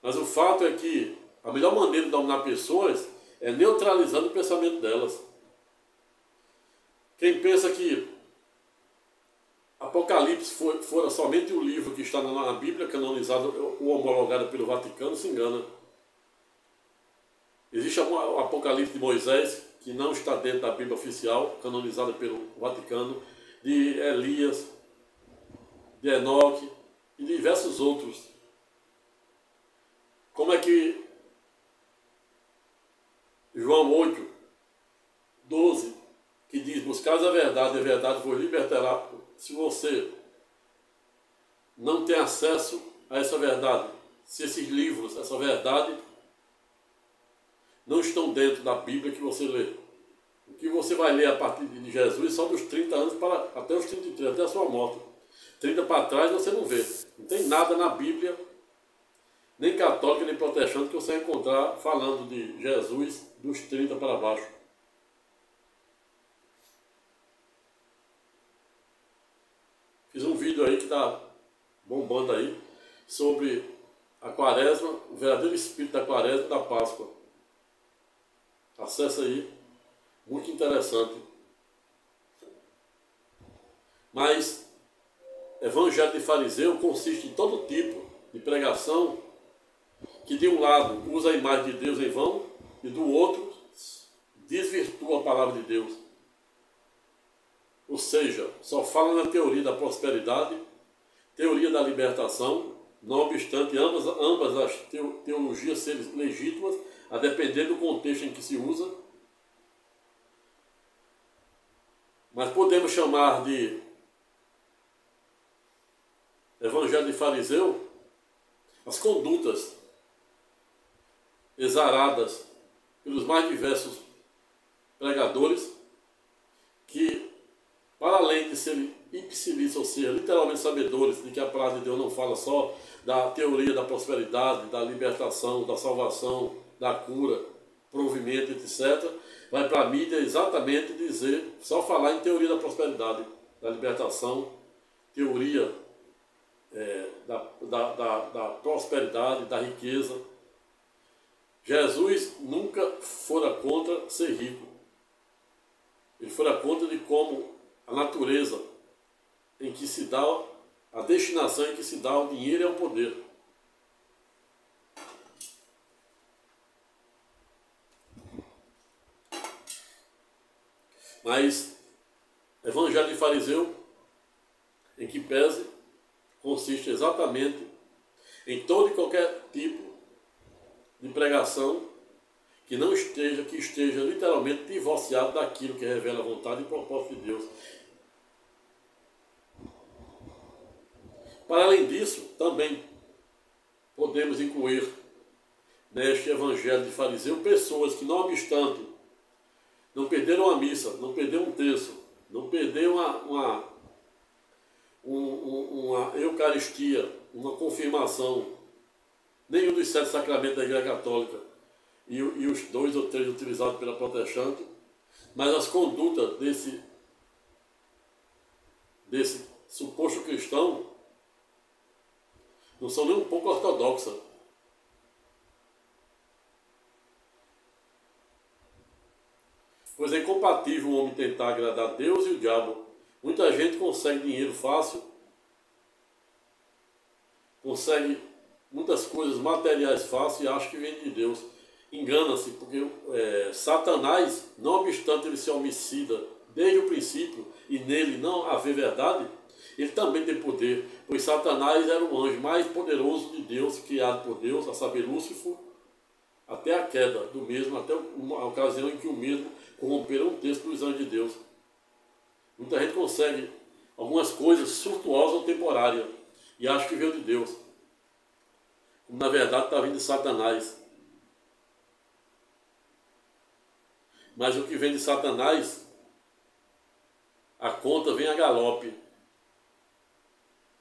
Mas o fato é que a melhor maneira de dominar pessoas é neutralizando o pensamento delas. Quem pensa que Apocalipse fora somente o livro que está na Bíblia, canonizado ou homologado pelo Vaticano, se engana. Existe o Apocalipse de Moisés, que não está dentro da Bíblia oficial, canonizada pelo Vaticano, de Elias, de Enoque e de diversos outros. Como é que João 8, 12, que diz: buscais a verdade vos libertará. Se você não tem acesso a essa verdade, se esses livros, essa verdade, não estão dentro da Bíblia que você lê. O que você vai ler a partir de Jesus só dos 30 anos até os 33, até a sua morte. 30 para trás você não vê. Não tem nada na Bíblia, nem católica, nem protestante, que você vai encontrar falando de Jesus dos 30 para baixo. Fiz um vídeo aí que está bombando aí, sobre a quaresma, o verdadeiro espírito da quaresma e da Páscoa. Acesse aí, muito interessante. Mas evangelho de fariseu consiste em todo tipo de pregação que de um lado usa a imagem de Deus em vão e do outro desvirtua a palavra de Deus. Ou seja, só fala na teoria da prosperidade, teoria da libertação, não obstante ambas as teologias serem legítimas, a depender do contexto em que se usa. Mas podemos chamar de evangelho de fariseu as condutas exaradas pelos mais diversos pregadores que, para além de serem ipsilis, ou seja, literalmente sabedores de que a palavra de Deus não fala só da teoria da prosperidade, da libertação, da salvação, da cura, provimento, etc., vai para a mídia exatamente dizer, só falar em teoria da prosperidade, da libertação, teoria da prosperidade, da riqueza. Jesus nunca fora contra ser rico. Ele fora contra de como a natureza em que se dá, a destinação em que se dá o dinheiro e o poder. Mas evangelho de fariseu, em que pese, consiste exatamente em todo e qualquer tipo de pregação que esteja literalmente divorciado daquilo que revela a vontade e o propósito de Deus. Para além disso, também podemos incluir neste evangelho de fariseu pessoas que, não obstante, não perderam a missa, não perderam um terço, não perderam uma Eucaristia, uma confirmação, nenhum dos 7 sacramentos da Igreja Católica e os 2 ou 3 utilizados pela protestante, mas as condutas desse suposto cristão não são nem um pouco ortodoxas. Pois é incompatível o homem tentar agradar a Deus e o diabo. Muita gente consegue dinheiro fácil, consegue muitas coisas materiais fáceis e acha que vem de Deus. Engana-se, porque Satanás, não obstante ele ser homicida desde o princípio e nele não haver verdade, ele também tem poder, pois Satanás era o anjo mais poderoso de Deus, criado por Deus, a saber, Lúcifer, até a queda do mesmo, até uma ocasião em que o mesmo corromperam um terço dos anjos de Deus. Muita gente consegue algumas coisas surtuosas ou temporárias e acha que veio de Deus, como na verdade está vindo de Satanás. Mas o que vem de Satanás, a conta vem a galope,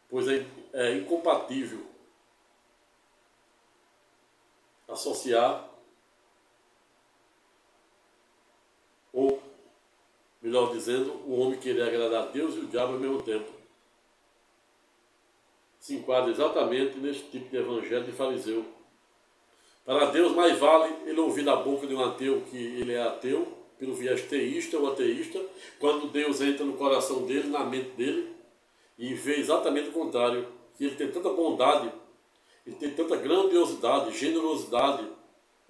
pois é incompatível associar, ou, melhor dizendo, o homem querer agradar a Deus e o diabo ao mesmo tempo. Se enquadra exatamente neste tipo de evangelho de fariseu. Para Deus, mais vale ele ouvir da boca de um ateu que ele é ateu, pelo viés teísta ou ateísta, quando Deus entra no coração dele, na mente dele, e vê exatamente o contrário, que ele tem tanta bondade, ele tem tanta grandiosidade, generosidade,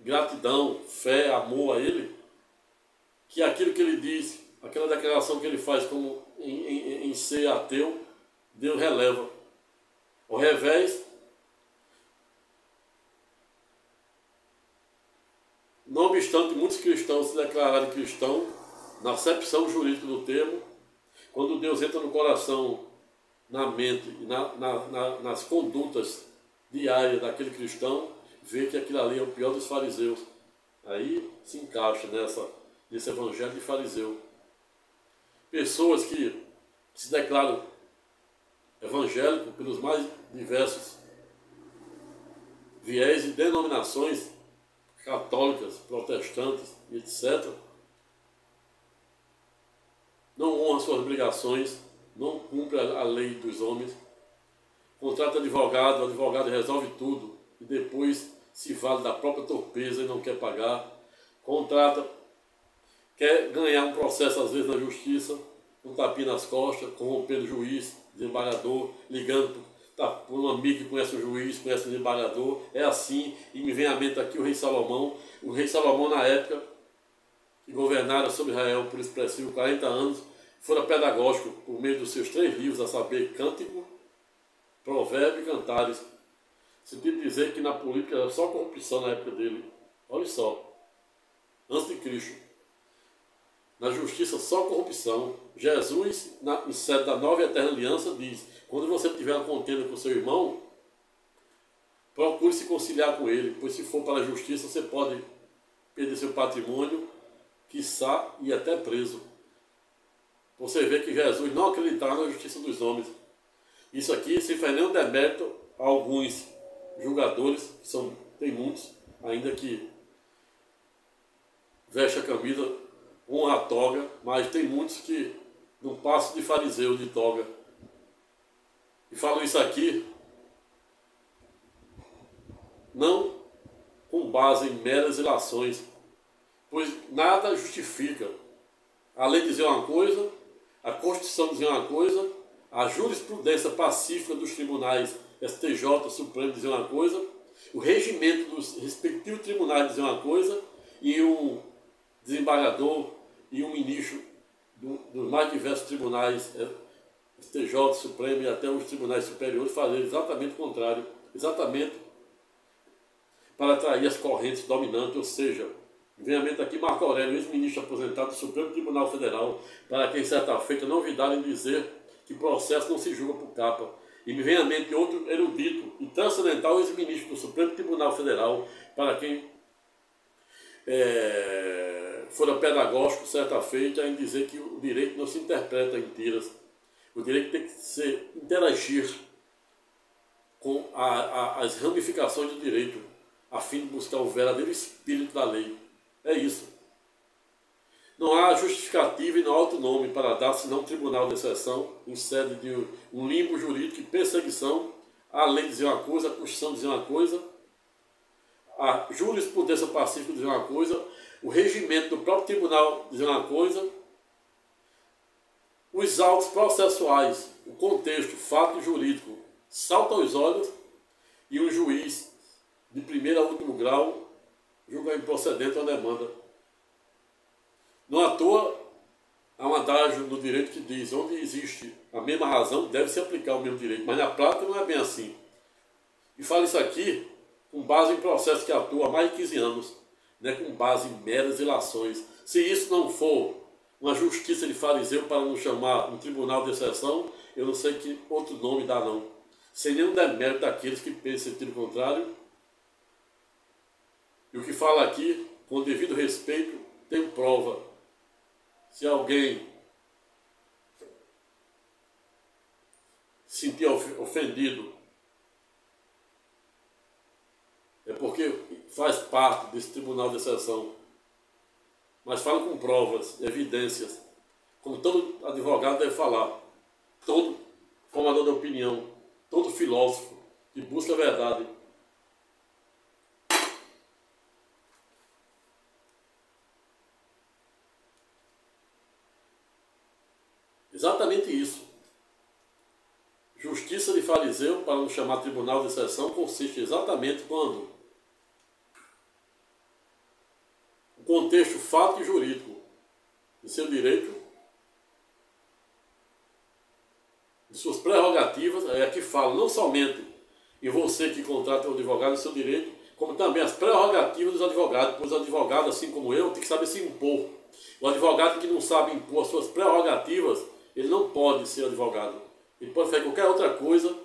gratidão, fé, amor a ele, que aquilo que ele diz, aquela declaração que ele faz como em ser ateu, Deus releva. Ao revés, não obstante muitos cristãos se declararem cristãos, na acepção jurídica do termo, quando Deus entra no coração, na mente e nas condutas diárias daquele cristão, vê que aquilo ali é o pior dos fariseus. Aí se encaixa nesse evangelho de fariseu. Pessoas que se declaram evangélicos pelos mais diversos viés e denominações católicas, protestantes, etc., não honra suas obrigações, não cumpre a lei dos homens, contrata advogado, o advogado resolve tudo e depois se vale da própria torpeza e não quer pagar, quer ganhar um processo às vezes na justiça, um tapinha nas costas, corrompendo o juiz, desembargador, ligando por um amigo que conhece o juiz, conhece o desembargador, é assim, e me vem à mente aqui o rei Salomão. O rei Salomão, na época que governara sobre Israel por expressivo 40 anos, fora pedagógico por meio dos seus 3 livros, a saber, Cântico, Provérbio e Cantares. Sentido dizer que na política era só corrupção na época dele. Olha só, antes de Cristo. Na justiça só corrupção. Jesus, em sede da nova e eterna aliança, diz: quando você tiver uma contenda com seu irmão, procure se conciliar com ele, pois se for para a justiça você pode perder seu patrimônio, quiçá e até preso. Você vê que Jesus não acreditava na justiça dos homens. Isso aqui, sem fazer nenhum demérito a alguns julgadores, tem muitos, ainda que veste a camisa, honra a toga, mas tem muitos que não passam de fariseu de toga. E falo isso aqui não com base em meras ilações, pois nada justifica a lei dizer uma coisa, a Constituição dizer uma coisa, a jurisprudência pacífica dos tribunais STJ, Supremo dizer uma coisa, o regimento dos respectivos tribunais dizer uma coisa, e um desembargador e um ministro dos mais diversos tribunais, STJ, Supremo e até os tribunais superiores, fazer exatamente o contrário. exatamente para atrair as correntes dominantes, ou seja, vem à mente aqui Marco Aurélio, ex-ministro aposentado do Supremo Tribunal Federal, para quem certa feita não ouvidaram em dizer que processo não se julga por capa. E me vem à mente outro erudito e transcendental ex-ministro do Supremo Tribunal Federal, para quem fora pedagógico, certa feita, em dizer que o direito não se interpreta em tiras. O direito tem que interagir com as ramificações do direito, a fim de buscar o verdadeiro espírito da lei. É isso. Não há justificativa e não há outro nome para dar senão um tribunal de exceção, em sede de um limbo jurídico e perseguição. A lei dizia uma coisa, a Constituição dizia uma coisa, a jurisprudência pacífica dizia uma coisa, o regimento do próprio tribunal dizia uma coisa, os autos processuais, o contexto, fato jurídico, salta aos olhos e um juiz de primeiro a último grau julga improcedente a demanda. Não à toa, há um adágio no direito que diz: onde existe a mesma razão, deve-se aplicar o mesmo direito. Mas na prática não é bem assim. E falo isso aqui com base em processo que atua há mais de 15 anos, né, com base em meras ilações. Se isso não for uma justiça de fariseu para não chamar um tribunal de exceção, eu não sei que outro nome dá não. Sem nenhum demérito daqueles que pensam em sentido contrário. E o que fala aqui, com devido respeito, tem prova. Se alguém se sentir ofendido, é porque faz parte desse tribunal de exceção. Mas fala com provas, evidências, como todo advogado deve falar, todo formador de opinião, todo filósofo que busca a verdade. Exatamente isso. Justiça de fariseu, para não chamar tribunal de exceção, consiste exatamente quando o contexto fato e jurídico de seu direito, de suas prerrogativas, aqui fala não somente em você que contrata um advogado e seu direito, como também as prerrogativas dos advogados, pois o advogado, assim como eu, tem que saber se impor. O advogado que não sabe impor as suas prerrogativas, ele não pode ser advogado. Ele pode fazer qualquer outra coisa,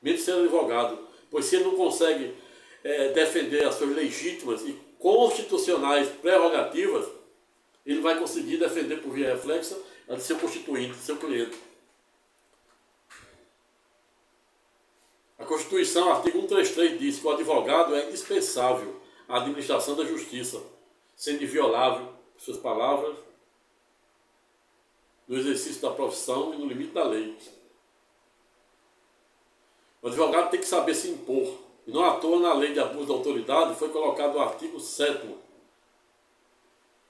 menos ser advogado. Pois se ele não consegue defender as suas legítimas e constitucionais prerrogativas, ele vai conseguir defender por via reflexa a de seu constituinte, de seu cliente. A Constituição, artigo 133, diz que o advogado é indispensável à administração da justiça, sendo inviolável, por suas palavras, no exercício da profissão e no limite da lei. O advogado tem que saber se impor. E não à toa, na lei de abuso da autoridade, foi colocado o artigo 7º,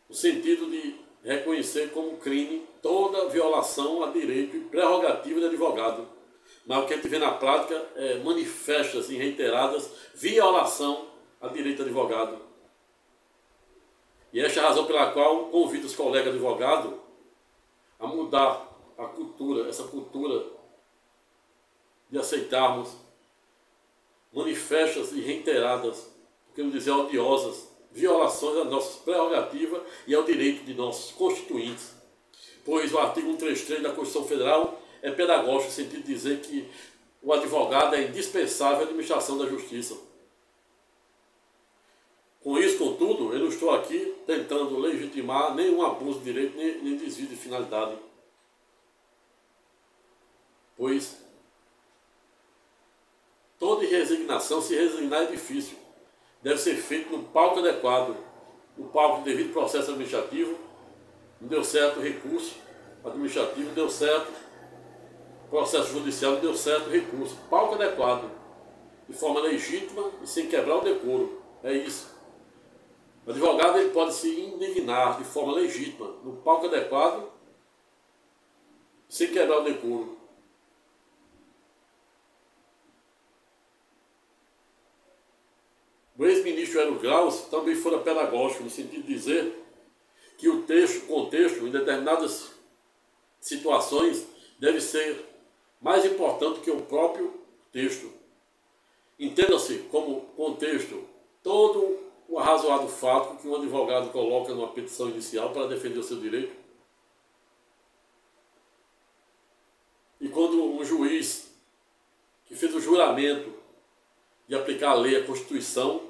no sentido de reconhecer como crime toda violação a direito e prerrogativa de advogado. Mas o que a gente vê na prática é manifestas e reiteradas violação a direito de advogado. E esta é a razão pela qual convido os colegas advogados a mudar a cultura, essa cultura de aceitarmos manifestas e reiteradas, por que não dizer odiosas, violações às nossas prerrogativas e ao direito de nossos constituintes. Pois o artigo 133 da Constituição Federal é pedagógico, no sentido de dizer que o advogado é indispensável à administração da justiça. Com isso, contudo, eu não estou aqui tentando legitimar nenhum abuso de direito, nem desvio de finalidade. Pois toda resignação, se resignar é difícil, deve ser feito no palco adequado, no palco de devido processo administrativo. Não deu certo o recurso administrativo, não deu certo processo judicial, não deu certo o recurso. Palco adequado, de forma legítima e sem quebrar o decoro. É isso. O advogado ele pode se indignar de forma legítima, no palco adequado, sem quebrar o decoro. O ex-ministro Hélio Graus também fora pedagógico, no sentido de dizer que o contexto, em determinadas situações, deve ser mais importante que o próprio texto. Entenda-se como contexto todo o arrazoado fato que um advogado coloca numa petição inicial para defender o seu direito. E quando um juiz que fez o juramento de aplicar a lei, a Constituição,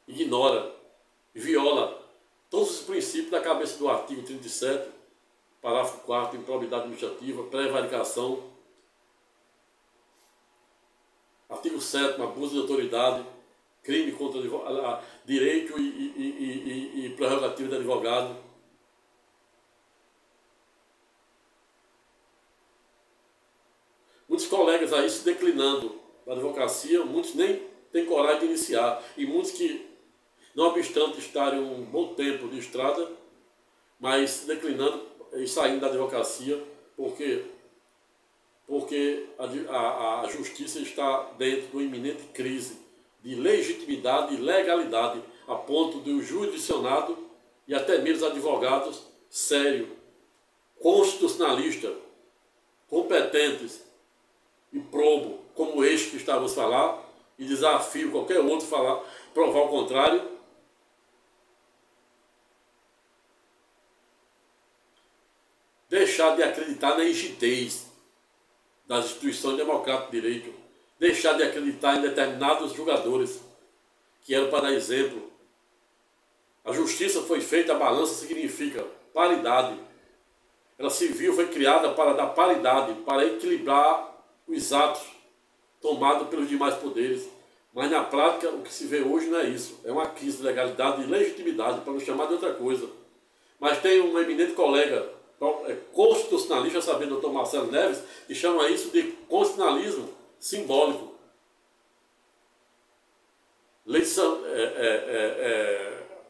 ignora e viola todos os princípios da cabeça do artigo 37, parágrafo 4º, improbidade administrativa, prevaricação, artigo 7º, abuso de autoridade, crime contra direito e prerrogativa de advogado. Muitos colegas aí se declinando da advocacia, muitos nem têm coragem de iniciar, e muitos que, não obstante estarem um bom tempo de estrada, mas se declinando e saindo da advocacia, porque a justiça está dentro de uma iminente crise de legitimidade e legalidade, a ponto de o jurisdicionado e até mesmo os advogados sérios, constitucionalistas, competentes e probo, como este que estávamos a falar, e desafio qualquer outro provar o contrário, deixar de acreditar na rigidez das instituições democráticas de direito, deixar de acreditar em determinados julgadores que eram para dar exemplo. A justiça foi feita, a balança significa paridade. Ela civil foi criada para dar paridade, para equilibrar os atos tomados pelos demais poderes. Mas na prática o que se vê hoje não é isso. É uma crise de legalidade e legitimidade, para não chamar de outra coisa. Mas tem um eminente colega constitucionalista, saber, doutor Marcelo Neves, que chama isso de constitucionalismo simbólico.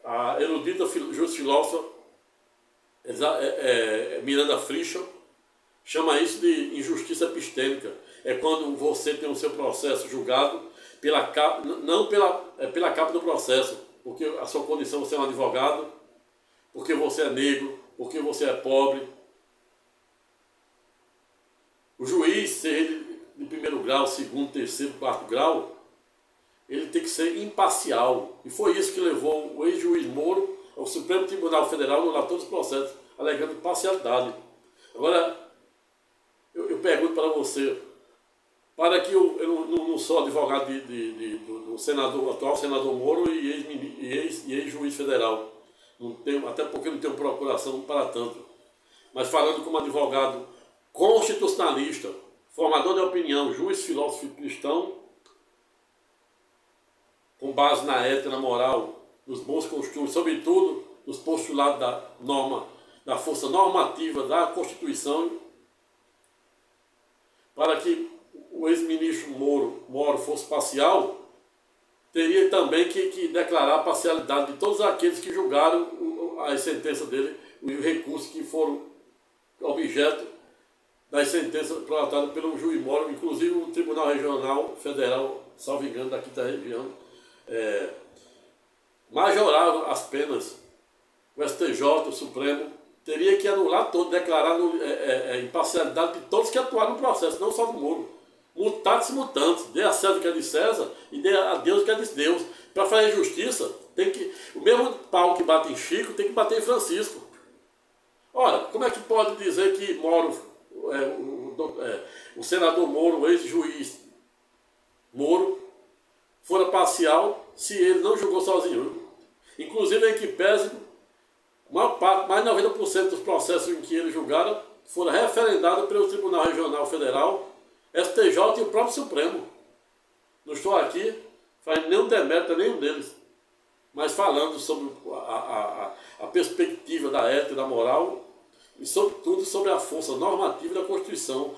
A erudita justa filósofa Miranda Frischel chama isso de injustiça epistêmica. É quando você tem o seu processo julgado não pela capa do processo, porque a sua condição, você é um advogado, porque você é negro, porque você é pobre. O juiz, seja ele de primeiro grau, segundo, terceiro, quarto grau, ele tem que ser imparcial. E foi isso que levou o ex-juiz Moro ao Supremo Tribunal Federal a anular todos os processos, alegando parcialidade. Agora, eu pergunto para você, para que eu não sou advogado do senador, atual senador Moro e ex-juiz federal, não tenho, até porque não tenho procuração para tanto, mas falando como advogado constitucionalista, formador de opinião, juiz, filósofo cristão, com base na ética, na moral, nos bons costumes, sobretudo nos postulados da norma, da força normativa da Constituição, para que o ex-ministro Moro fosse parcial, teria também que declarar a parcialidade de todos aqueles que julgaram as sentenças dele, os recursos que foram objeto das sentenças prolatadas pelo juiz Moro, inclusive o Tribunal Regional Federal, salvo engano, da quinta região, majorava as penas. O STJ, o Supremo, teria que anular todo, declarar imparcialidade de todos que atuaram no processo, não só do Moro. Mutatis mutandis, dê a César o que é de César e dê a Deus o que é de Deus. Para fazer justiça, o mesmo pau que bate em Chico tem que bater em Francisco. Ora, como é que pode dizer que Moro, o senador Moro, o ex-juiz Moro, fora parcial se ele não julgou sozinho? Inclusive, em que pese, mais de 90% dos processos em que ele julgaram foram referendados pelo Tribunal Regional Federal, STJ e o próprio Supremo. Não estou aqui fazendo nenhum demérito a nenhum deles, mas falando sobre a perspectiva da ética, da moral e, sobretudo, sobre a força normativa da Constituição,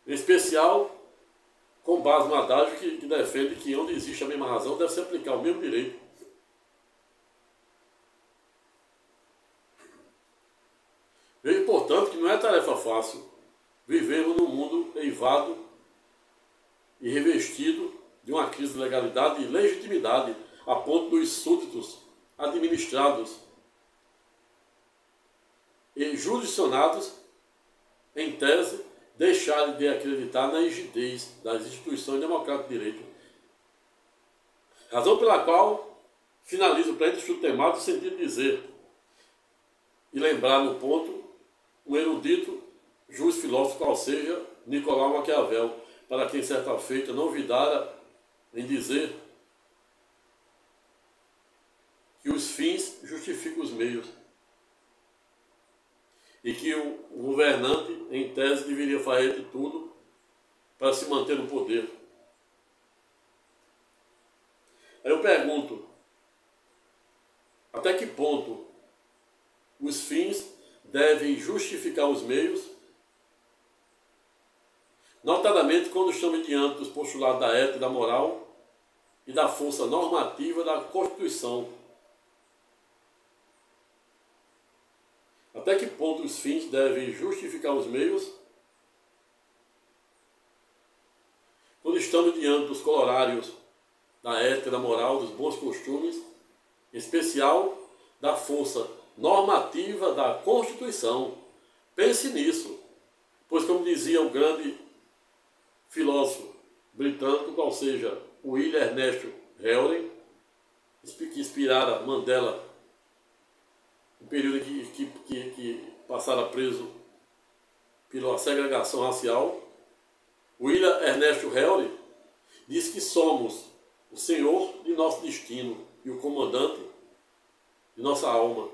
em especial com base no adágio que defende que onde existe a mesma razão deve se aplicar o mesmo direito. Veja, portanto, que não é tarefa fácil vivermos num mundo eivado e revestido de uma crise de legalidade e legitimidade, a ponto dos súditos administrados e jurisdicionados, em tese, deixarem de acreditar na rigidez das instituições democráticas de direito. Razão pela qual finalizo o pleno estudo temático no sentido de dizer e lembrar no ponto um erudito juiz filósofo, qual seja Nicolau Maquiavel, para quem certa feita não vidara em dizer que os fins justificam os meios e que o governante, em tese, deveria fazer de tudo para se manter no poder. Aí eu pergunto, até que ponto os fins devem justificar os meios, notadamente quando estamos diante dos postulados da ética e da moral e da força normativa da Constituição. Até que ponto os fins devem justificar os meios, quando estamos diante dos corolários da ética, da moral, dos bons costumes, em especial da força normativa da Constituição. Pense nisso, pois como dizia o grande filósofo britânico, qual seja William Ernesto Henry, que inspirara Mandela no período que passara preso pela segregação racial, William Ernesto Henry diz que somos o senhor de nosso destino e o comandante de nossa alma.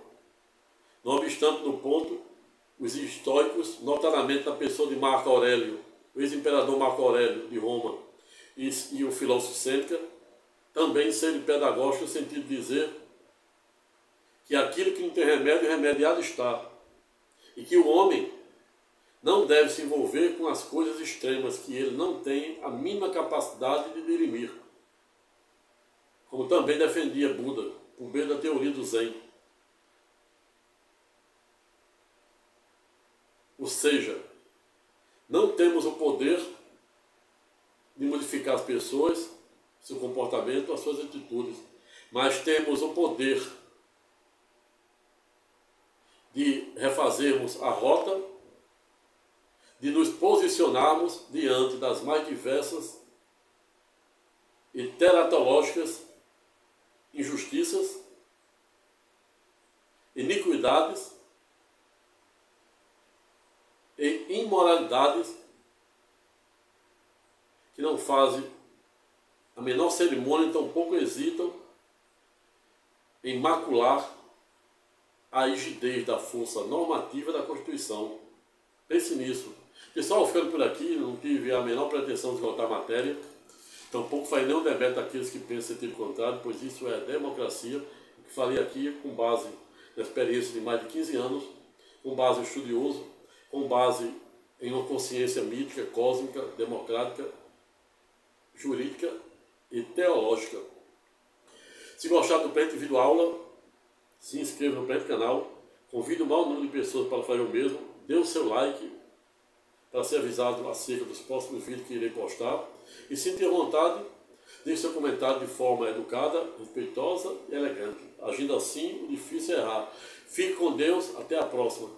Não obstante, no ponto, os estoicos, notadamente na pessoa de Marco Aurélio, o ex-imperador Marco Aurélio de Roma, e o filósofo Sêneca, também serem pedagógicos no sentido de dizer que aquilo que não tem remédio, remediado está. E que o homem não deve se envolver com as coisas extremas que ele não tem a mínima capacidade de dirimir. Como também defendia Buda, por meio da teoria do Zen. Ou seja, não temos o poder de modificar as pessoas, seu comportamento, as suas atitudes, mas temos o poder de refazermos a rota, de nos posicionarmos diante das mais diversas e teratológicas injustiças, iniquidades e imoralidades que não fazem a menor cerimônia e tampouco hesitam em macular a rigidez da força normativa da Constituição. Pense nisso. Pessoal, ficando por aqui, não tive a menor pretensão de esgotar a matéria, tampouco faz nenhum debate daqueles que pensam sentido contrário, pois isso é democracia. O que falei aqui com base na experiência de mais de 15 anos, com base em estudioso, com base em uma consciência mítica, cósmica, democrática, jurídica e teológica. Se gostar do Pleno Vídeo Aula, se inscreva no Pleno Canal, convide o maior número de pessoas para fazer o mesmo, dê o seu like para ser avisado acerca dos próximos vídeos que irei postar e sinta à vontade, deixe seu comentário de forma educada, respeitosa e elegante. Agindo assim, o difícil é errar. Fique com Deus, até a próxima.